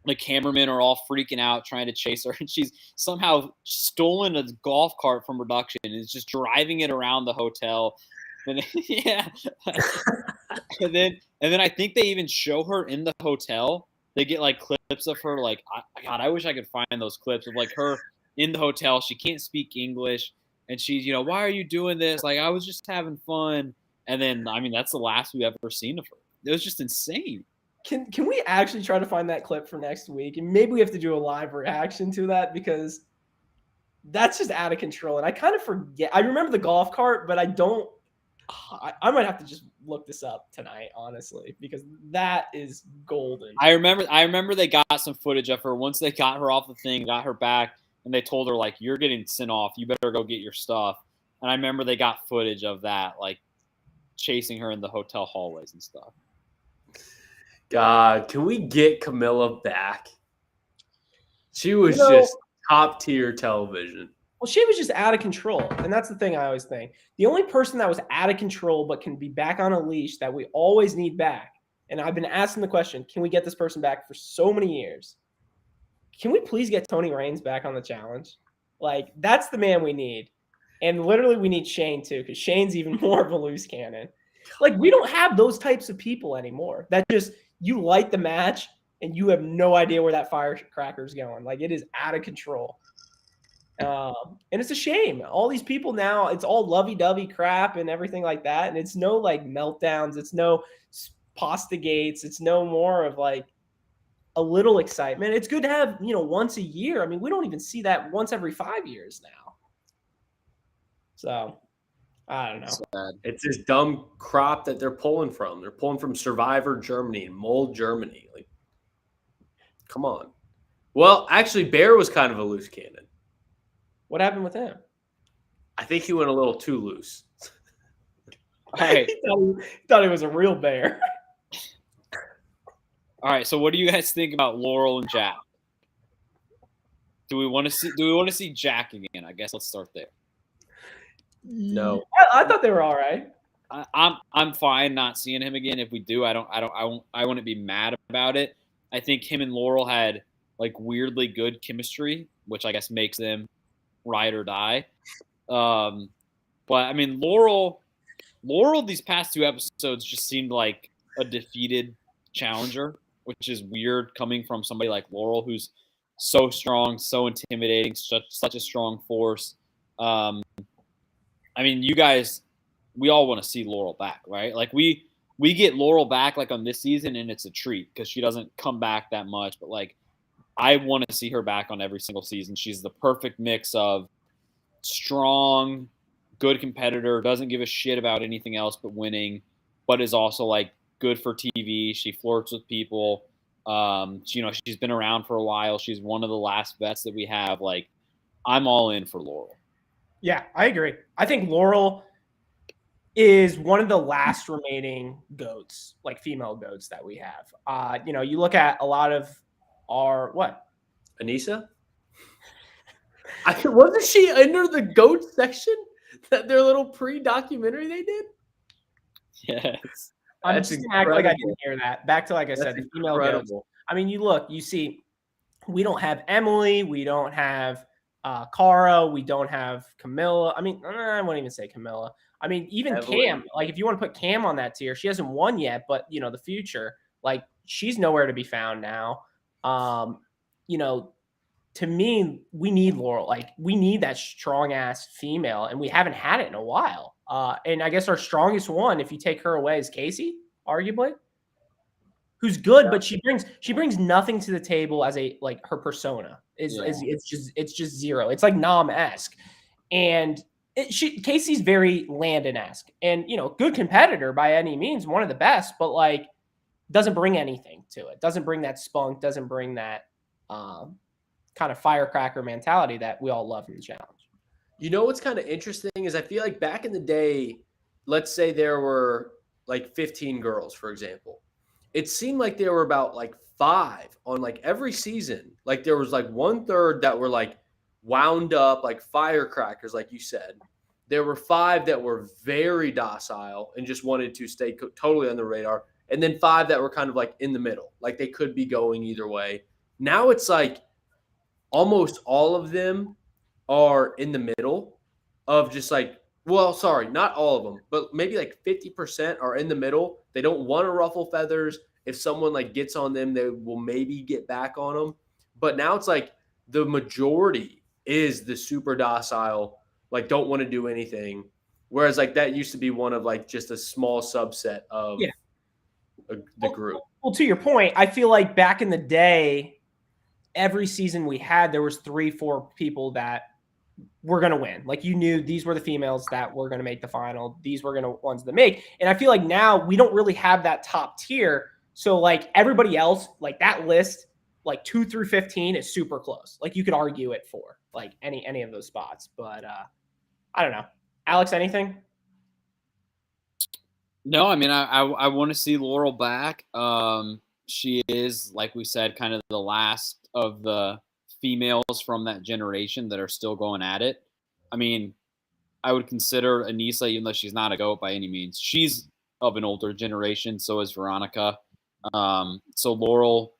the cameramen are all freaking out trying to chase her. And she's somehow stolen a golf cart from production and is just driving it around the hotel. And yeah. and then I think they even show her in the hotel. They get like clips of her. Like, God, I wish I could find those clips of like her in the hotel. She can't speak English. And she's, why are you doing this? Like, I was just having fun. And then, I mean, that's the last we've ever seen of her. It was just insane. Can we actually try to find that clip for next week? And maybe we have to do a live reaction to that because that's just out of control. And I kind of forget. I remember the golf cart, but I don't. I might have to just look this up tonight, honestly, because that is golden. I remember they got some footage of her once they got her off the thing, got her back, and they told her like, "You're getting sent off. You better go get your stuff." And I remember they got footage of that, like chasing her in the hotel hallways and stuff. God, can we get Camilla back? She was just top tier television. Well, she was just out of control. And that's the thing I always think. The only person that was out of control but can be back on a leash that we always need back, and I've been asking the question, can we get this person back for so many years? Can we please get Tony Raines back on the challenge? Like, that's the man we need. And literally we need Shane too, because Shane's even more of a loose cannon. Like, we don't have those types of people anymore. That just, you light the match and you have no idea where that firecracker is going. Like, it is out of control. And it's a shame. All these people now, it's all lovey-dovey crap and everything like that. And it's no like meltdowns. It's no pasta gates. It's no more of like a little excitement. It's good to have, once a year. I mean, we don't even see that once every 5 years now. So I don't know. It's this dumb crop that they're pulling from. They're pulling from Survivor Germany and Mold Germany. Like, come on. Well, actually, Bear was kind of a loose cannon. What happened with him? I think he went a little too loose. All right. He thought he was a real bear. All right. So what do you guys think about Laurel and Jack? Do we want to see Jack again? I guess let's start there. No. I thought they were all right. I'm fine not seeing him again. If we do, I wouldn't be mad about it. I think him and Laurel had like weirdly good chemistry, which I guess makes them ride or die. But I mean, Laurel these past 2 episodes just seemed like a defeated challenger, which is weird coming from somebody like Laurel, who's so strong, so intimidating, such a strong force. I mean, you guys, we all want to see Laurel back, right? Like we get Laurel back like on this season, and it's a treat because she doesn't come back that much. But like, I want to see her back on every single season. She's the perfect mix of strong, good competitor, doesn't give a shit about anything else but winning, but is also like good for TV. She flirts with people. She's been around for a while. She's one of the last vets that we have. Like, I'm all in for Laurel. Yeah, I agree. I think Laurel is one of the last remaining goats, like female goats that we have. You look at a lot of our Anissa? Wasn't she under the GOAT section? Their little pre-documentary they did? Yes. I'm just gonna act like I didn't hear that. Back to, like I said, the female goats. I mean, you see, we don't have Emily, we don't have Cara, we don't have Camilla. I mean, I won't even say Camilla. I mean, even Evelyn. Cam, like if you want to put Cam on that tier, she hasn't won yet, but the future, like she's nowhere to be found now. To me, we need Laurel. Like we need that strong ass female, and we haven't had it in a while. And I guess our strongest one, if you take her away, is Casey, arguably, who's good, but she brings nothing to the table as her persona it's just zero. It's like Nam-esque, and Casey's very Landon-esque, and good competitor by any means, one of the best, but like doesn't bring anything to it. Doesn't bring that spunk. Doesn't bring that kind of firecracker mentality that we all love in the challenge. You know what's kind of interesting is I feel like back in the day, let's say there were like 15 girls, for example. It seemed like there were about like 5 on like every season. Like there was like 1/3 that were like wound up like firecrackers, like you said. There were 5 that were very docile and just wanted to stay totally on the radar. And then 5 that were kind of like in the middle, like they could be going either way. Now it's like almost all of them are in the middle of just like, well, sorry, not all of them, but maybe like 50% are in the middle. They don't want to ruffle feathers. If someone like gets on them, they will maybe get back on them. But now it's like the majority is the super docile, like don't want to do anything. Whereas like that used to be one of like just a small subset of the group. Well, to your point, I feel like back in the day, every season we had, there was 3-4 people that were going to win. Like you knew these were the females that were going to make the final. These were going to ones to make. And I feel like now we don't really have that top tier. So like everybody else, like that list, like 2 through 15 is super close. Like you could argue it for like any of those spots, but I don't know. Alex, anything? No, I mean, I want to see Laurel back. She is, like we said, kind of the last of the females from that generation that are still going at it. I mean, I would consider Anissa, even though she's not a GOAT by any means, she's of an older generation. So is Veronica. So Laurel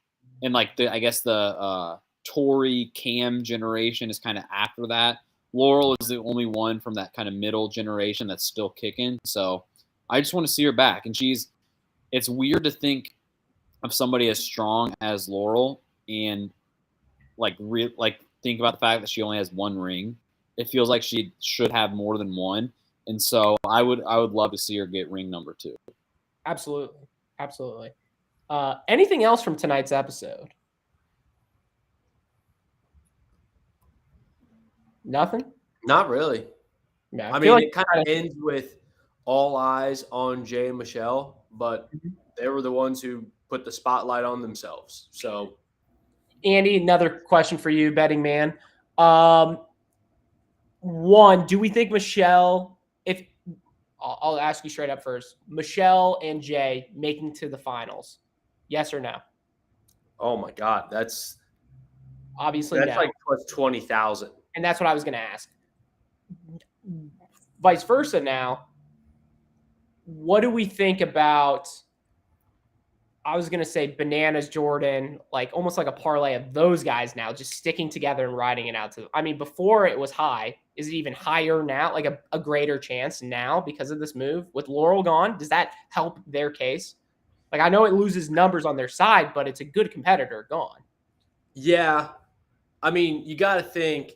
and like I guess the Tori Cam generation is kind of after that. Laurel is the only one from that kind of middle generation that's still kicking. So I just want to see her back. And it's weird to think of somebody as strong as Laurel and think about the fact that she only has 1 ring. It feels like she should have more than 1. And so I would love to see her get ring number 2. Absolutely. Absolutely. Anything else from tonight's episode? Nothing? Not really. Yeah, I mean, it kind of ends with all eyes on Jay and Michelle, but they were the ones who put the spotlight on themselves. So Andy, another question for you, betting man. One, do we think Michelle, if I'll ask you straight up first, Michelle and Jay making to the finals? Yes or no? Oh my God, that's Obviously, no. like plus 20,000. And that's what I was going to ask. Vice versa now, what do we think about, I was going to say Bananas, Jordan, like almost like a parlay of those guys now just sticking together and riding it out to, I mean, before it was high. Is it even higher now? Like a greater chance now because of this move with Laurel gone? Does that help their case? Like, I know it loses numbers on their side, but it's a good competitor gone. Yeah. I mean, you got to think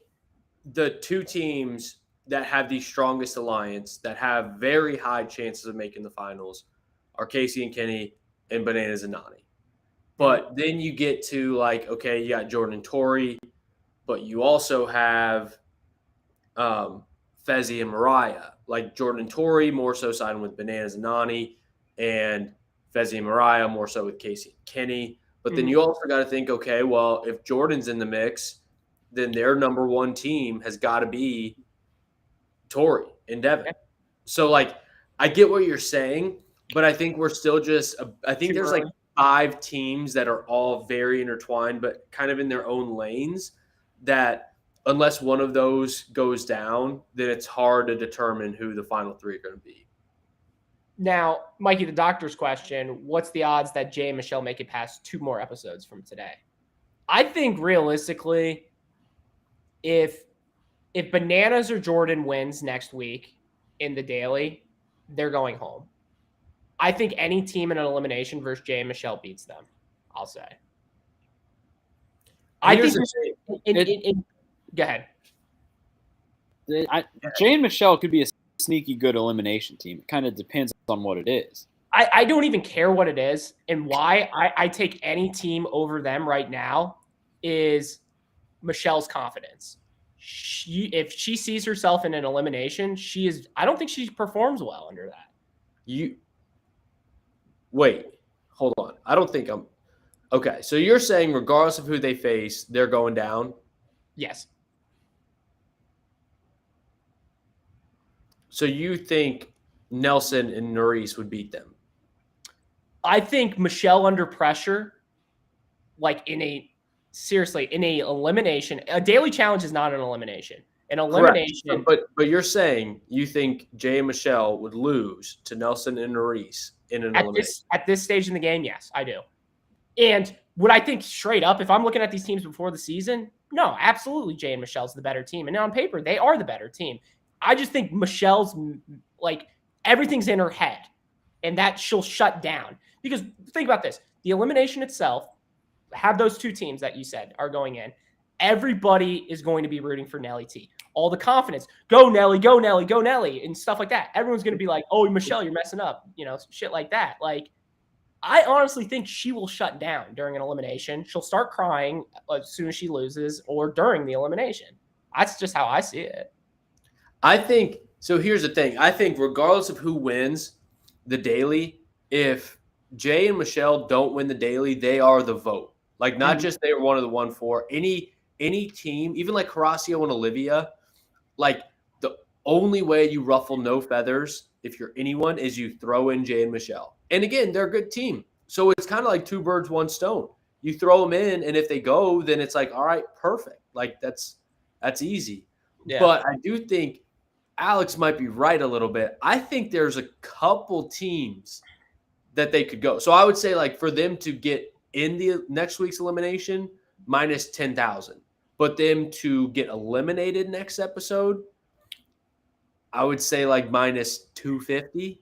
the two teams that have the strongest alliance, that have very high chances of making the finals, are Casey and Kenny and Bananas and Nani. But then you get to like, okay, you got Jordan and Tori, but you also have Fezzi and Mariah. Like Jordan and Tori more so siding with Bananas and Nani, and Fezzi and Mariah more so with Casey and Kenny. But then you also got to think, okay, well, if Jordan's in the mix, then their number one team has got to be Tori and Devin. So, like, I get what you're saying, but I think we're still just – I think there's like 5 teams that are all very intertwined but kind of in their own lanes that unless one of those goes down, then it's hard to determine who the final 3 are going to be. Now, Mikey, the doctor's question, what's the odds that Jay and Michelle make it past 2 more episodes from today? I think realistically, if Bananas or Jordan wins next week in the daily, they're going home. I think any team in an elimination versus Jay and Michelle beats them, I'll say. I think go ahead. Jay and Michelle could be a sneaky good elimination team. It kind of depends on what it is. I don't even care what it is, and why I take any team over them right now is Michelle's confidence. If she sees herself in an elimination, I don't think she performs well under that. Wait, hold on. I don't think I'm okay. So you're saying regardless of who they face, they're going down? Yes. So you think Nelson and Nurys would beat them? I think Michelle under pressure, like in a elimination, a daily challenge is not an elimination. An elimination. Correct. But you're saying you think Jay and Michelle would lose to Nelson and Nurys in an elimination? At this stage in the game, yes, I do. And would I think straight up, if I'm looking at these teams before the season, no, absolutely Jay and Michelle's the better team. And on paper, they are the better team. I just think Michelle's, like, everything's in her head and that she'll shut down. Because think about this. The elimination itself, have those 2 teams that you said are going in. Everybody is going to be rooting for Nelly T. All the confidence. Go, Nelly, go, Nelly, go, Nelly, and stuff like that. Everyone's going to be like, oh, Michelle, you're messing up. You know, shit like that. Like, I honestly think she will shut down during an elimination. She'll start crying as soon as she loses or during the elimination. That's just how I see it. I think – so here's the thing. I think regardless of who wins the daily, if Jay and Michelle don't win the daily, they are the vote. Like, not just they were one of the 1-4. Any team, even like Horacio and Olivia, like the only way you ruffle no feathers if you're anyone is you throw in Jay and Michelle. And again, they're a good team. So it's kind of like 2 birds, 1 stone. You throw them in, and if they go, then it's like, all right, perfect. Like that's easy. Yeah. But I do think Alex might be right a little bit. I think there's a couple teams that they could go. So I would say, like, for them to get in the next week's elimination, minus 10,000. But them to get eliminated next episode, I would say like minus 250.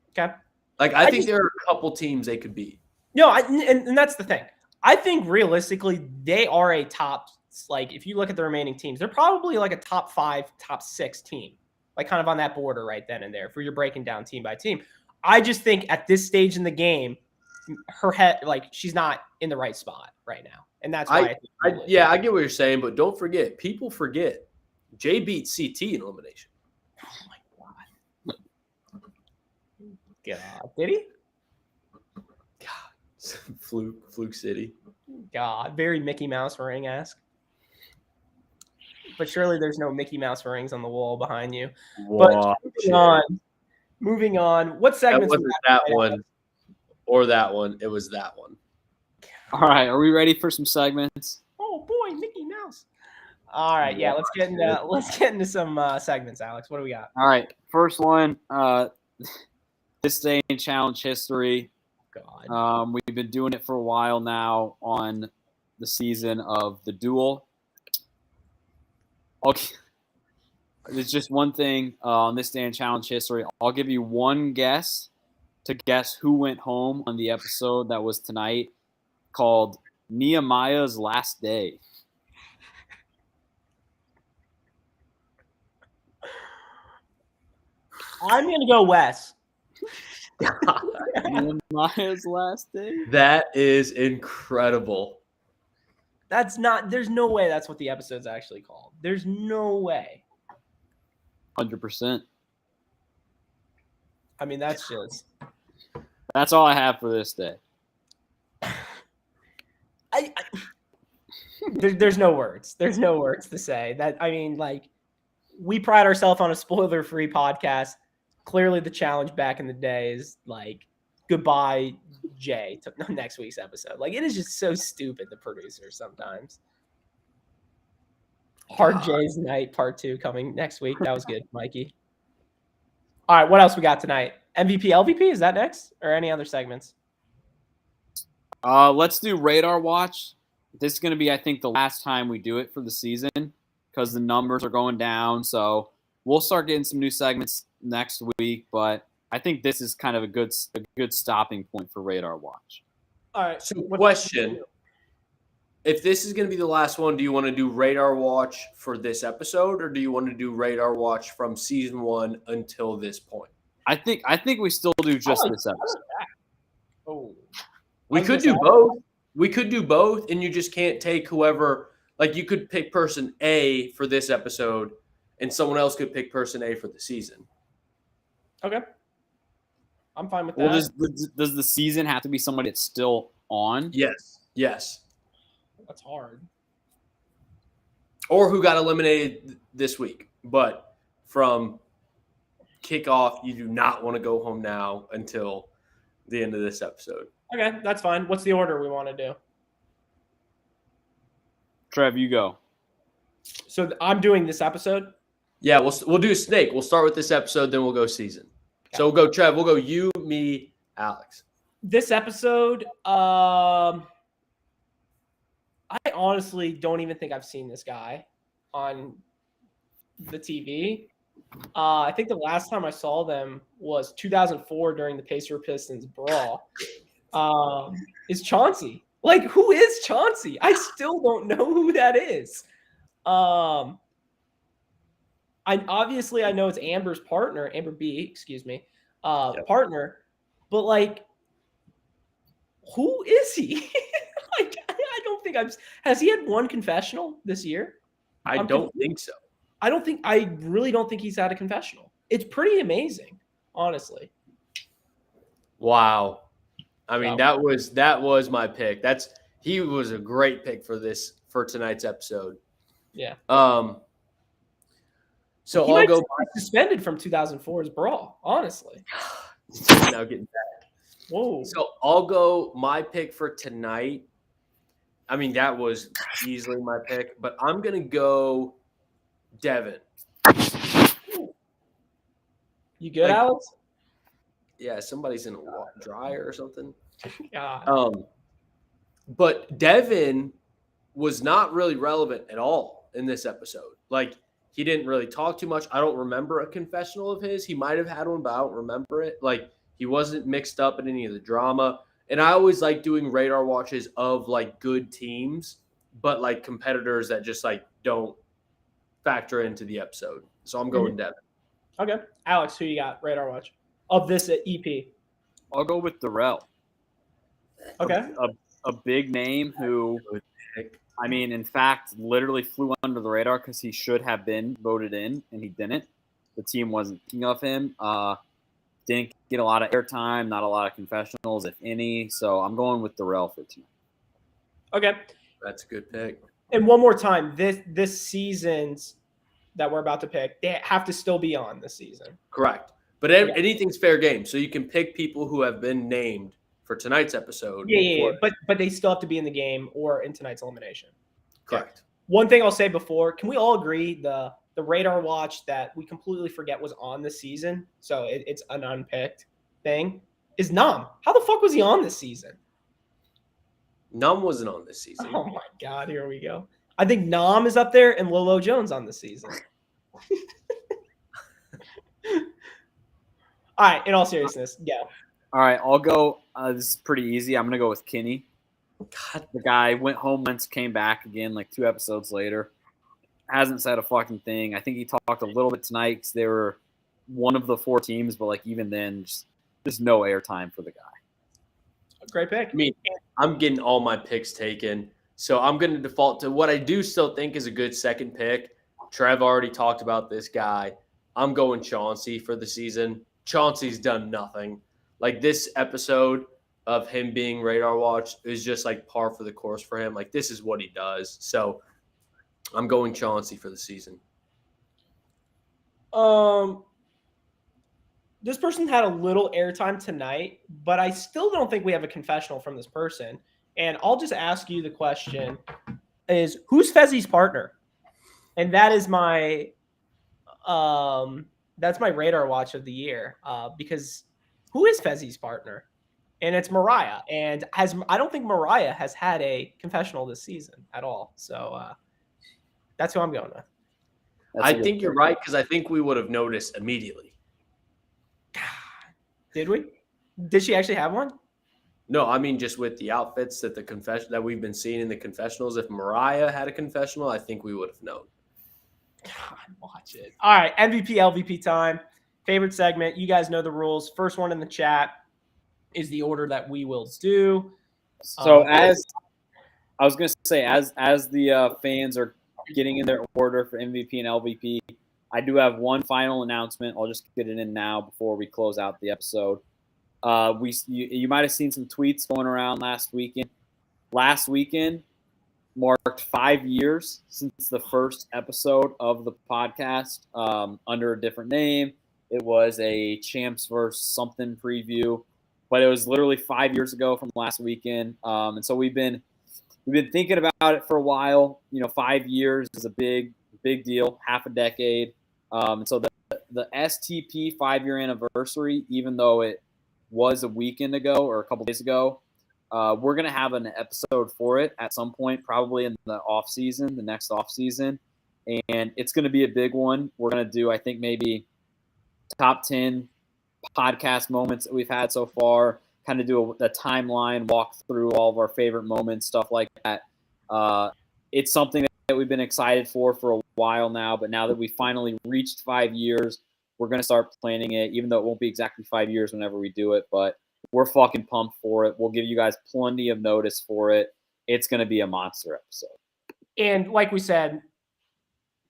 Okay. Like, I think there are a couple teams they could beat. No, and that's the thing. I think realistically, they are a top, like, if you look at the remaining teams, they're probably like a top 5, top 6 team, like kind of on that border right then and there for you're breaking down team by team. I just think at this stage in the game, her head, like, she's not in the right spot right now. And that's why I get what you're saying, but don't forget, people forget Jay beat CT in elimination. Oh my God. Did he? God, Fluke City. God, very Mickey Mouse ring-esque. But surely there's no Mickey Mouse rings on the wall behind you. But moving on. What That segments? wasn't that one or that one. It was that one. All right, are we ready for some segments? Oh boy, Mickey Mouse. All right, yeah, let's get into some segments, Alex. What do we got? All right, first one. This day in challenge history. God. We've been doing it for a while now on the season of the duel. Okay. There's just one thing on this day in challenge history. I'll give you one guess to guess who went home on the episode that was tonight, called Nehemiah's Last Day. I'm gonna go Wes. Nehemiah's Last Day? That is incredible. That's not. There's no way that's what the episode's actually called. There's no way. 100%. I mean, that's just. That's all I have for this day. There's no words. There's no words to say that. I mean, like, we pride ourselves on a spoiler-free podcast. Clearly, the challenge back in the day is like, goodbye, Jay, to next week's episode. Like, it is just so stupid, the producers sometimes. Hard Jay's Night Part 2 coming next week. That was good, Mikey. All right, what else we got tonight? MVP, LVP, is that next? Or any other segments? Let's do Radar Watch. This is going to be, I think, the last time we do it for the season because the numbers are going down. So we'll start getting some new segments next week, but I think this is kind of a good stopping point for Radar Watch. All right. So, question: if this is going to be the last one, do you want to do Radar Watch for this episode, or do you want to do Radar Watch from season 1 until this point? I think we still do just this episode. Oh, we could do both. We could do both, and you just can't take whoever. Like, you could pick person A for this episode, and someone else could pick person A for the season. Okay. I'm fine with that. Well, does the season have to be somebody that's still on? Yes. That's hard. Or who got eliminated this week. But from kickoff, you do not want to go home now until the end of this episode. Okay, that's fine. What's the order we want to do? Trev, you go. So I'm doing this episode? Yeah, we'll do a snake. We'll start with this episode, then we'll go season. Okay. So we'll go Trev. We'll go you, me, Alex. This episode, I honestly don't even think I've seen this guy on the TV. I think the last time I saw them was 2004 during the Pacer Pistons brawl. Is Chauncey. Like, who is Chauncey? I still don't know who that is. I know it's Amber's partner, Amber B, excuse me, partner, but like, who is he? Like, I don't think has he had one confessional this year? I don't think so. I really don't think he's had a confessional. It's pretty amazing, honestly. Wow. I mean, that was my pick. He was a great pick for tonight's episode. Yeah. So he I'll go suspended from 2004's brawl, honestly. Now getting back. Whoa. So I'll go my pick for tonight. I mean, that was easily my pick, but I'm going to go Devin. You good, Alex? Yeah, somebody's in a dryer or something. God. But Devin was not really relevant at all in this episode. Like, he didn't really talk too much. I don't remember a confessional of his. He might have had one, but I don't remember it. Like, he wasn't mixed up in any of the drama. And I always like doing radar watches of, like, good teams, but, like, competitors that just, like, don't factor into the episode. So I'm going Devin. Okay. Alex, who you got? Radar watch. Of this EP. I'll go with Darrell. Okay. A big name who, I mean, in fact, literally flew under the radar because he should have been voted in, and he didn't. The team wasn't thinking of him. Didn't get a lot of airtime, not a lot of confessionals, if any. So I'm going with Darrell for tonight. Okay. That's a good pick. And one more time, this season's that we're about to pick, they have to still be on this season. Correct. But anything's fair game. So you can pick people who have been named for tonight's episode. Yeah. But they still have to be in the game or in tonight's elimination. Correct. Okay. One thing I'll say before, can we all agree the radar watch that we completely forget was on this season, so it's an unpicked thing, is Nam. How the fuck was he on this season? Nam wasn't on this season. Oh my God, here we go. I think Nam is up there and Lolo Jones on this season. All right, in all seriousness, yeah. All right, I'll go. This is pretty easy. I'm going to go with Kenny. God. The guy went home once, came back again like 2 episodes later. Hasn't said a fucking thing. I think he talked a little bit tonight because they were one of the 4 teams, but like even then, just no airtime for the guy. Great pick. I mean, I'm getting all my picks taken. So I'm going to default to what I do still think is a good second pick. Trev already talked about this guy. I'm going Chauncey for the season. Chauncey's done nothing. Like this episode of him being radar watched is just like par for the course for him. Like this is what he does. So I'm going Chauncey for the season. This person had a little airtime tonight, but I still don't think we have a confessional from this person. And I'll just ask you the question is, who's Fezzi's partner? And that is my that's my radar watch of the year, because who is Fezzi's partner? And it's Mariah. And I don't think Mariah has had a confessional this season at all. So that's who I'm going with. I think you're right, because I think we would have noticed immediately. Did we? Did she actually have one? No, I mean just with the outfits that that we've been seeing in the confessionals. If Mariah had a confessional, I think we would have known. God, watch it. All right, MVP, LVP time. Favorite segment. You guys know the rules. First one in the chat is the order that we will do. So as I was going to say, as the fans are getting in their order for MVP and LVP, I do have one final announcement. I'll just get it in now before we close out the episode. You might have seen some tweets going around last weekend. Last weekend marked 5 years since the first episode of the podcast, under a different name. It was a Champs vs. something preview, but it was literally 5 years ago from last weekend. And so we've been thinking about it for a while. 5 years is a big deal, half a decade. And so the STP 5-year anniversary, even though it was a weekend ago or a couple days ago, we're going to have an episode for it at some point, probably in the next off season. And it's going to be a big one. We're going to do, I think, maybe top 10 podcast moments that we've had so far, kind of do a timeline, walk through all of our favorite moments, stuff like that. It's something that we've been excited for a while now, but now that we finally reached 5 years, we're going to start planning it, even though it won't be exactly 5 years whenever we do it, but we're fucking pumped for it. We'll give you guys plenty of notice for it. It's going to be a monster episode. And like we said,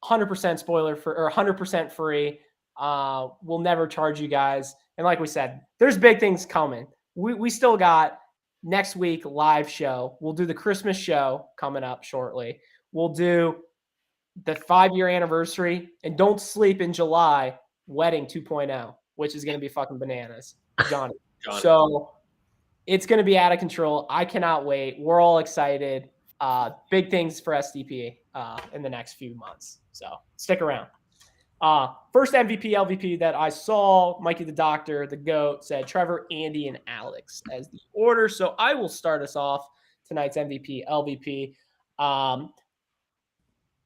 100% spoiler for, or 100% free. We'll never charge you guys. And like we said, there's big things coming. We still got next week live show. We'll do the Christmas show coming up shortly. We'll do the 5-year anniversary, and don't sleep in July, wedding 2.0, which is going to be fucking bananas, Johnny. So it's going to be out of control. I cannot wait. We're all excited. Big things for SDP in the next few months. So stick around. First MVP, LVP that I saw, Mikey the Doctor, the GOAT, said Trevor, Andy, and Alex as the order. So I will start us off tonight's MVP, LVP.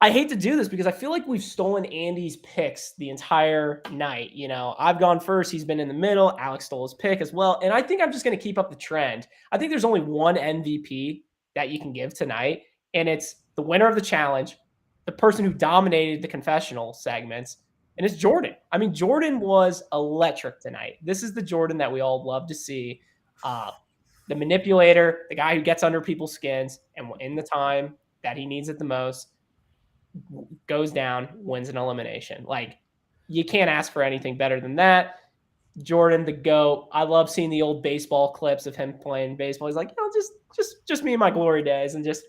I hate to do this because I feel like we've stolen Andy's picks the entire night. I've gone first. He's been in the middle. Alex stole his pick as well. And I think I'm just going to keep up the trend. I think there's only one MVP that you can give tonight, and it's the winner of the challenge, the person who dominated the confessional segments, and it's Jordan. I mean, Jordan was electric tonight. This is the Jordan that we all love to see. The manipulator, the guy who gets under people's skins, and in the time that he needs it the most, goes down, wins an elimination. Like, you can't ask for anything better than that. Jordan, the GOAT. I love seeing the old baseball clips of him playing baseball. He's like, just me and my glory days, and just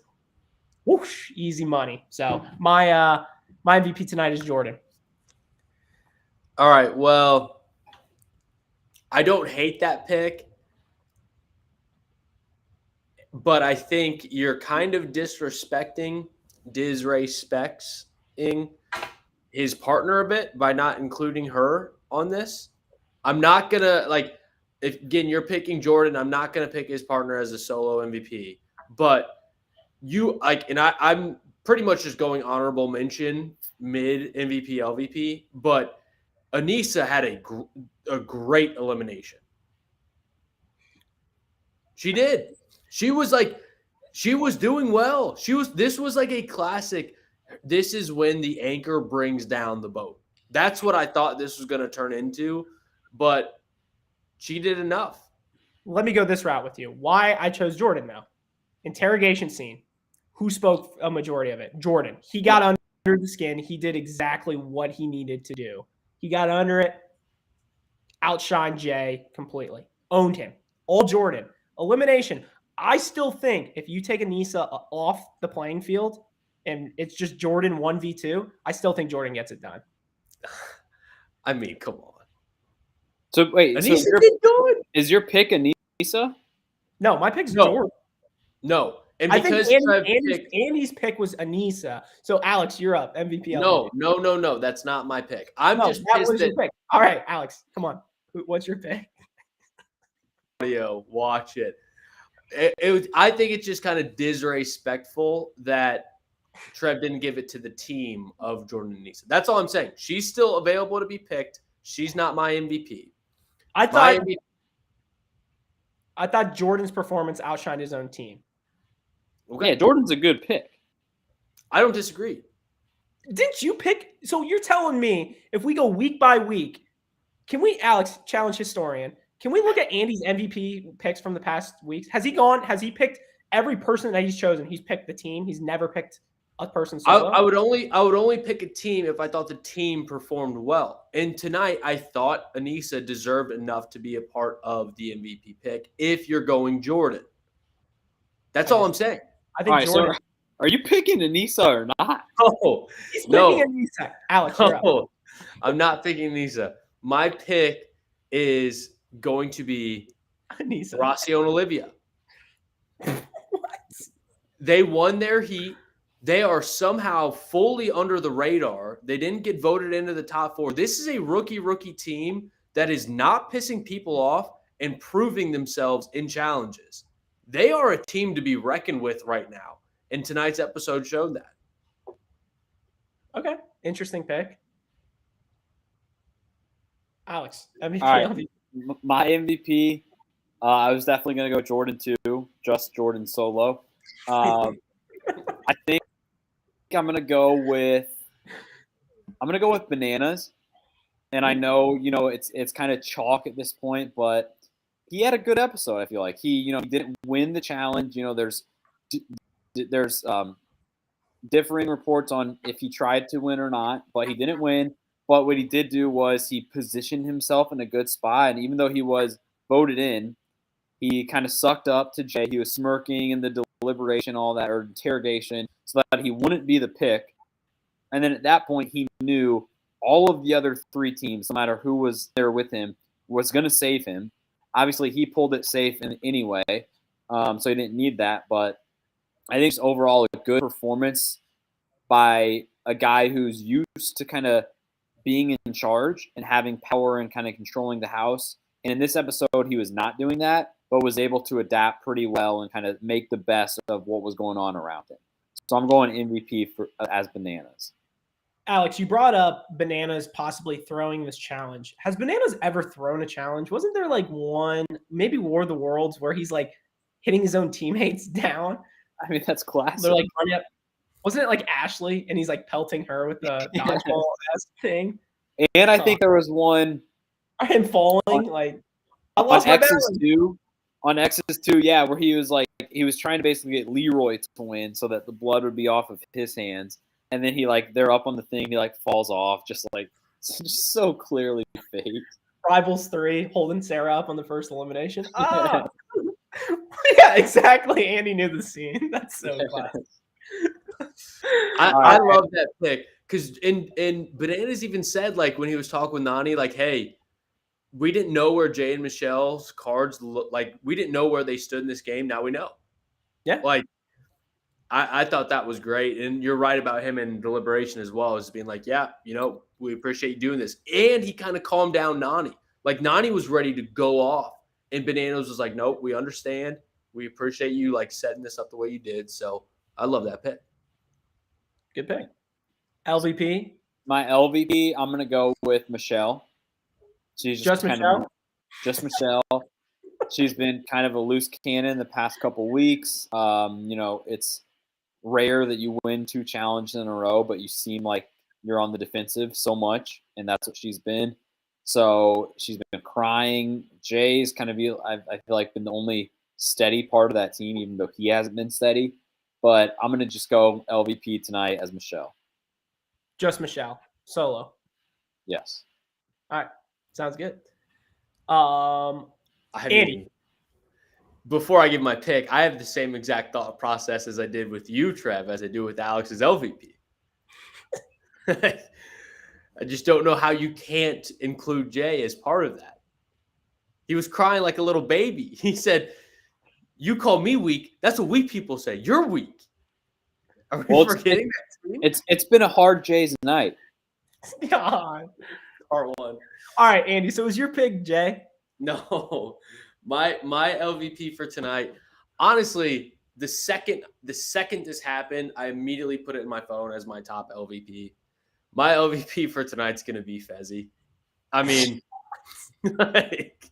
whoosh, easy money. So my MVP tonight is Jordan. All right. Well, I don't hate that pick, but I think you're kind of disrespecting his partner a bit by not including her on this. I'm not gonna if again you're picking Jordan, I'm not gonna pick his partner as a solo MVP. But I'm pretty much just going honorable mention, mid MVP, LVP. But Anissa had a great elimination. She did. She was doing well. This was like a classic. This is when the anchor brings down the boat. That's what I thought this was going to turn into, but she did enough. Let me go this route with you. Why I chose Jordan though. Interrogation scene. Who spoke a majority of it? Jordan. He got under the skin. He did exactly what he needed to do. He got under it, outshined Jay completely. Owned him. All Jordan. Elimination. I still think if you take Anissa off the playing field and it's just Jordan 1v2, I still think Jordan gets it done. I mean, come on. So wait, Anissa did good. Is your pick Anissa? No, my pick's Jordan. No. And I because think Andy's pick was Anissa. So Alex, you're up. MVP. No. That's not my pick. I'm just pissed that. Your pick. All right, Alex, come on. What's your pick? Audio, watch it. I think it's just kind of disrespectful that Trev didn't give it to the team of Jordan and Anissa. That's all I'm saying. She's still available to be picked. She's not my MVP. I thought Jordan's performance outshined his own team. Okay, yeah, Jordan's a good pick. I don't disagree. Didn't you pick? So you're telling me if we go week by week, can we, Alex, challenge historian? Can we look at Andy's MVP picks from the past weeks? Has he picked every person that he's chosen? He's picked the team. He's never picked a person solo. I would only pick a team if I thought the team performed well. And tonight I thought Anissa deserved enough to be a part of the MVP pick if you're going Jordan. That's all I'm saying. I think Jordan. So are you picking Anissa or not? Oh, he's picking Anissa. Alex, you're up. I'm not picking Anissa. My pick is going to be Anissa. Horacio and Olivia. What? They won their heat. They are somehow fully under the radar. They didn't get voted into the top 4. This is a rookie team that is not pissing people off and proving themselves in challenges. They are a team to be reckoned with right now. And tonight's episode showed that. Okay. Interesting pick. Alex, MVP. Right. My MVP, I was definitely going to go Jordan too, just Jordan solo. I think I'm going to go with Bananas. And I know, it's kind of chalk at this point, but he had a good episode. I feel like he didn't win the challenge. There's differing reports on if he tried to win or not, but he didn't win. But what he did do was he positioned himself in a good spot. And even though he was voted in, he kind of sucked up to Jay. He was smirking in the deliberation, all that, or interrogation, so that he wouldn't be the pick. And then at that point, he knew all of the other 3 teams, no matter who was there with him, was going to save him. Obviously, he pulled it safe anyway, so he didn't need that. But I think it's overall a good performance by a guy who's used to kind of being in charge and having power and kind of controlling the house. And in this episode, he was not doing that, but was able to adapt pretty well and kind of make the best of what was going on around him. So I'm going MVP as Bananas. Alex, you brought up Bananas possibly throwing this challenge. Has Bananas ever thrown a challenge? Wasn't there like one, maybe War of the Worlds, where he's like hitting his own teammates down? I mean, that's classic. They're like, wasn't it like Ashley and he's like pelting her with the dodgeball thing? And I think there was one. And falling, like, I lost on X's too. On X's too, yeah, where he was trying to basically get Leroy to win so that the blood would be off of his hands. And then they're up on the thing, he falls off, just so clearly faked. Rivals 3 holding Sarah up on the first elimination. Ah, yeah, exactly. Andy knew the scene. That's so classic. I love that pick because in Bananas even said like when he was talking with Nani, like, hey, we didn't know where Jay and Michelle's cards like we didn't know where they stood in this game. Now we know. Yeah. Like I thought that was great. And you're right about him in deliberation as well, as being like, yeah, we appreciate you doing this. And he kind of calmed down Nani. Like Nani was ready to go off. And Bananas was like, nope, we understand. We appreciate you like setting this up the way you did. So I love that pick. Good pick. LVP? My LVP, I'm going to go with Michelle. She's just Michelle? Just Michelle. She's been kind of a loose cannon the past couple weeks. It's rare that you win 2 challenges in a row, but you seem like you're on the defensive so much, and that's what she's been. So she's been crying. Jay's kind of, I feel like, been the only steady part of that team, even though he hasn't been steady. But I'm going to just go LVP tonight as Michelle. Just Michelle. Solo. Yes. All right. Sounds good. Andy. Before I give my pick, I have the same exact thought process as I did with you, Trev, as I do with Alex's LVP. I just don't know how you can't include Jay as part of that. He was crying like a little baby. He said, you call me weak. That's what weak people say. You're weak. Are we forgetting that? It's been a hard Jay's night. God. Part 1. All right, Andy. So was your pick Jay? No. My LVP for tonight, honestly, the second this happened, I immediately put it in my phone as my top LVP. My LVP for tonight's going to be Fezzi. I mean, like,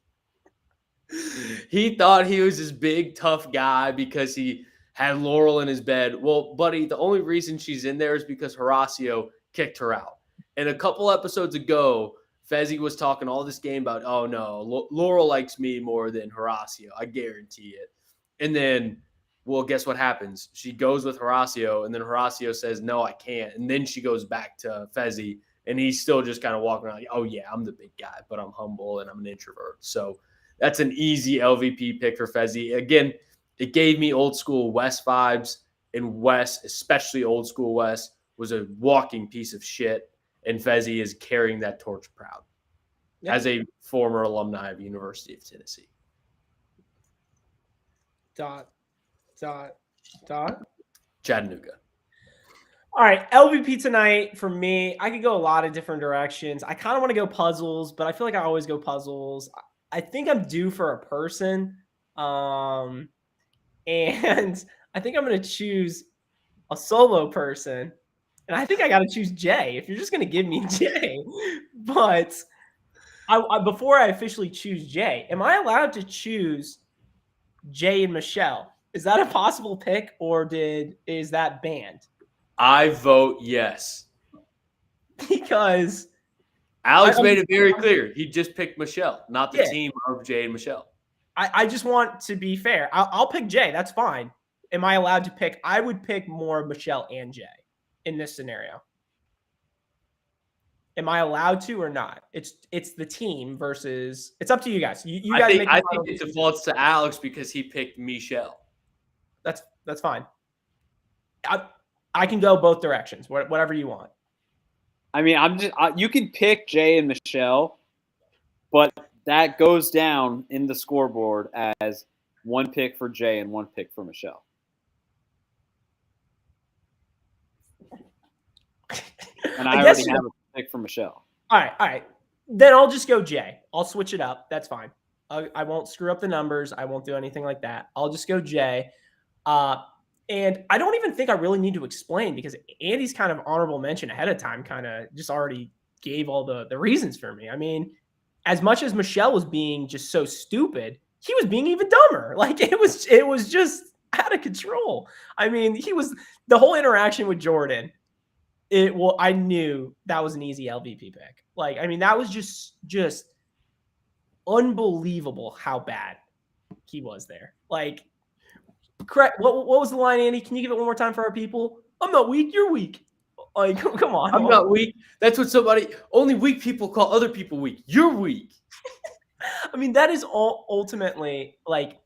he thought he was this big, tough guy because he had Laurel in his bed. Well, buddy, the only reason she's in there is because Horacio kicked her out. And a couple episodes ago, Fezzi was talking all this game about, oh, no, Laurel likes me more than Horacio. I guarantee it. And then, well, guess what happens? She goes with Horacio, and then Horacio says, no, I can't. And then she goes back to Fezzi, and he's still just kind of walking around like, oh, yeah, I'm the big guy, but I'm humble and I'm an introvert. So that's an easy LVP pick for Fezzi. Again, it gave me old school Wes vibes, and Wes, especially old school Wes, was a walking piece of shit. And Fezzi is carrying that torch proud as a former alumni of University of Tennessee. Chattanooga. All right, LVP tonight for me, I could go a lot of different directions. I kind of want to go puzzles, but I feel like I always go puzzles. I think I'm due for a person. And I think I'm going to choose a solo person. And I think I got to choose Jay if you're just going to give me Jay. But before I officially choose Jay, am I allowed to choose Jay and Michelle? Is that a possible pick, or is that banned? I vote yes. Because Alex made it very clear. He just picked Michelle, not the team of Jay and Michelle. I just want to be fair. I'll pick Jay. That's fine. Am I allowed to pick? I would pick more Michelle and Jay in this scenario. Am I allowed to or not? It's the team versus. It's up to you guys. You guys make. I think it defaults to Alex because he picked Michelle. That's fine. I can go both directions. Whatever you want. I mean, you can pick Jay and Michelle, but that goes down in the scoreboard as 1 pick for Jay and 1 pick for Michelle. And I already have a pick for Michelle. All right. Then I'll just go Jay. I'll switch it up. That's fine. I won't screw up the numbers. I won't do anything like that. I'll just go Jay. And I don't even think I really need to explain because Andy's kind of honorable mention ahead of time kind of just already gave all the reasons for me. I mean, as much as Michelle was being just so stupid, he was being even dumber. Like it was just out of control. I mean, the whole interaction with Jordan. I knew that was an easy LVP pick. Like, I mean, that was just unbelievable how bad he was there. Like, correct. What was the line, Andy? Can you give it one more time for our people? I'm not weak. You're weak. Like, come on. I'm not weak. That's what only weak people call other people weak. You're weak. I mean, that is all ultimately like,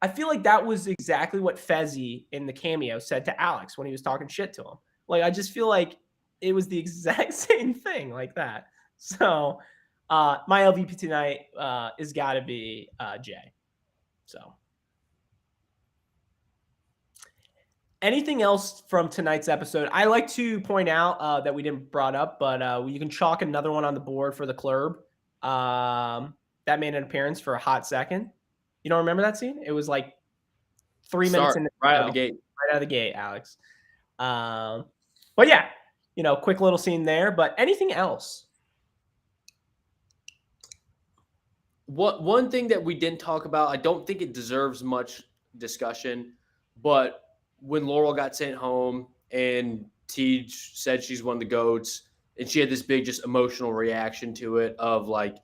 I feel like that was exactly what Fezzi in the cameo said to Alex when he was talking shit to him. Like, I just feel like it was the exact same thing like that. So, my LVP tonight is got to be Jay. So, anything else from tonight's episode? I like to point out that we didn't brought up, but you can chalk another one on the board for the club. That made an appearance for a hot second. You don't remember that scene? It was like 3 minutes in the right out of the gate. Right out of the gate, Alex. But yeah, quick little scene there. But anything else? One thing that we didn't talk about, I don't think it deserves much discussion, but when Laurel got sent home and Tej said she's one of the GOATs, and she had this big just emotional reaction to it of like,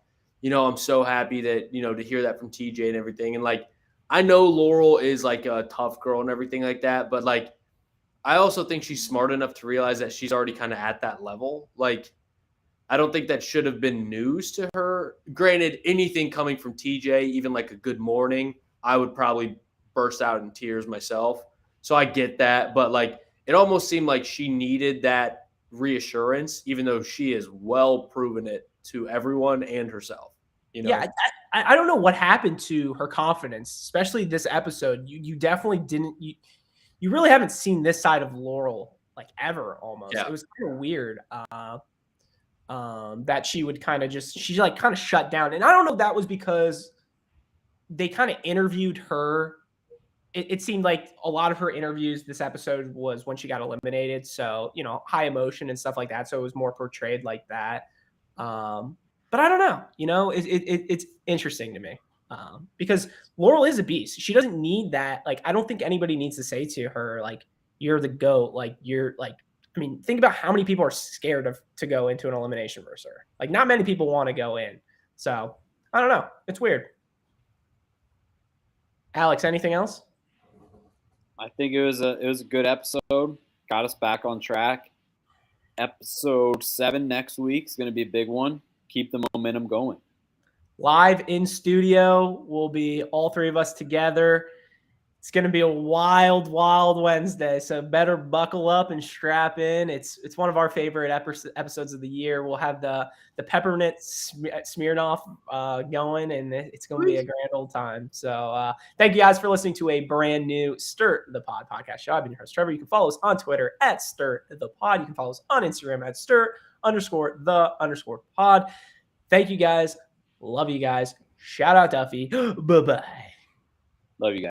I'm so happy that, to hear that from TJ and everything. And like, I know Laurel is like a tough girl and everything like that, but like, I also think she's smart enough to realize that she's already kind of at that level. Like, I don't think that should have been news to her. Granted, anything coming from TJ, even like a good morning, I would probably burst out in tears myself. So I get that. But like, it almost seemed like she needed that reassurance, even though she has well proven it to everyone and herself. Yeah, I don't know what happened to her confidence, especially this episode. You definitely didn't. You really haven't seen this side of Laurel like ever almost. Yeah. It was kind of weird. That she would kind of shut down. And I don't know if that was because they kind of interviewed her. It seemed like a lot of her interviews this episode was when she got eliminated. So, high emotion and stuff like that. So it was more portrayed like that. But I don't know, it's interesting to me because Laurel is a beast. She doesn't need that. Like, I don't think anybody needs to say to her, like, you're the GOAT. Like, you're like, I mean, think about how many people are scared to go into an elimination versus her. Like, not many people want to go in. So I don't know. It's weird. Alex, anything else? I think it was a good episode. Got us back on track. Episode 7 next week is going to be a big one. Keep the momentum going. Live in studio. We'll be all three of us together. It's going to be a wild, wild Wednesday, so better buckle up and strap in. It's one of our favorite episodes of the year. We'll have the peppermint Smirnoff going, and it's going to be a grand old time. So thank you guys for listening to a brand new Stir the Pod podcast show. I've been your host, Trevor. You can follow us on Twitter at Stir the Pod. You can follow us on Instagram at Stir_the_pod. Thank you guys. Love you guys. Shout out Duffy. Bye-bye. Love you guys.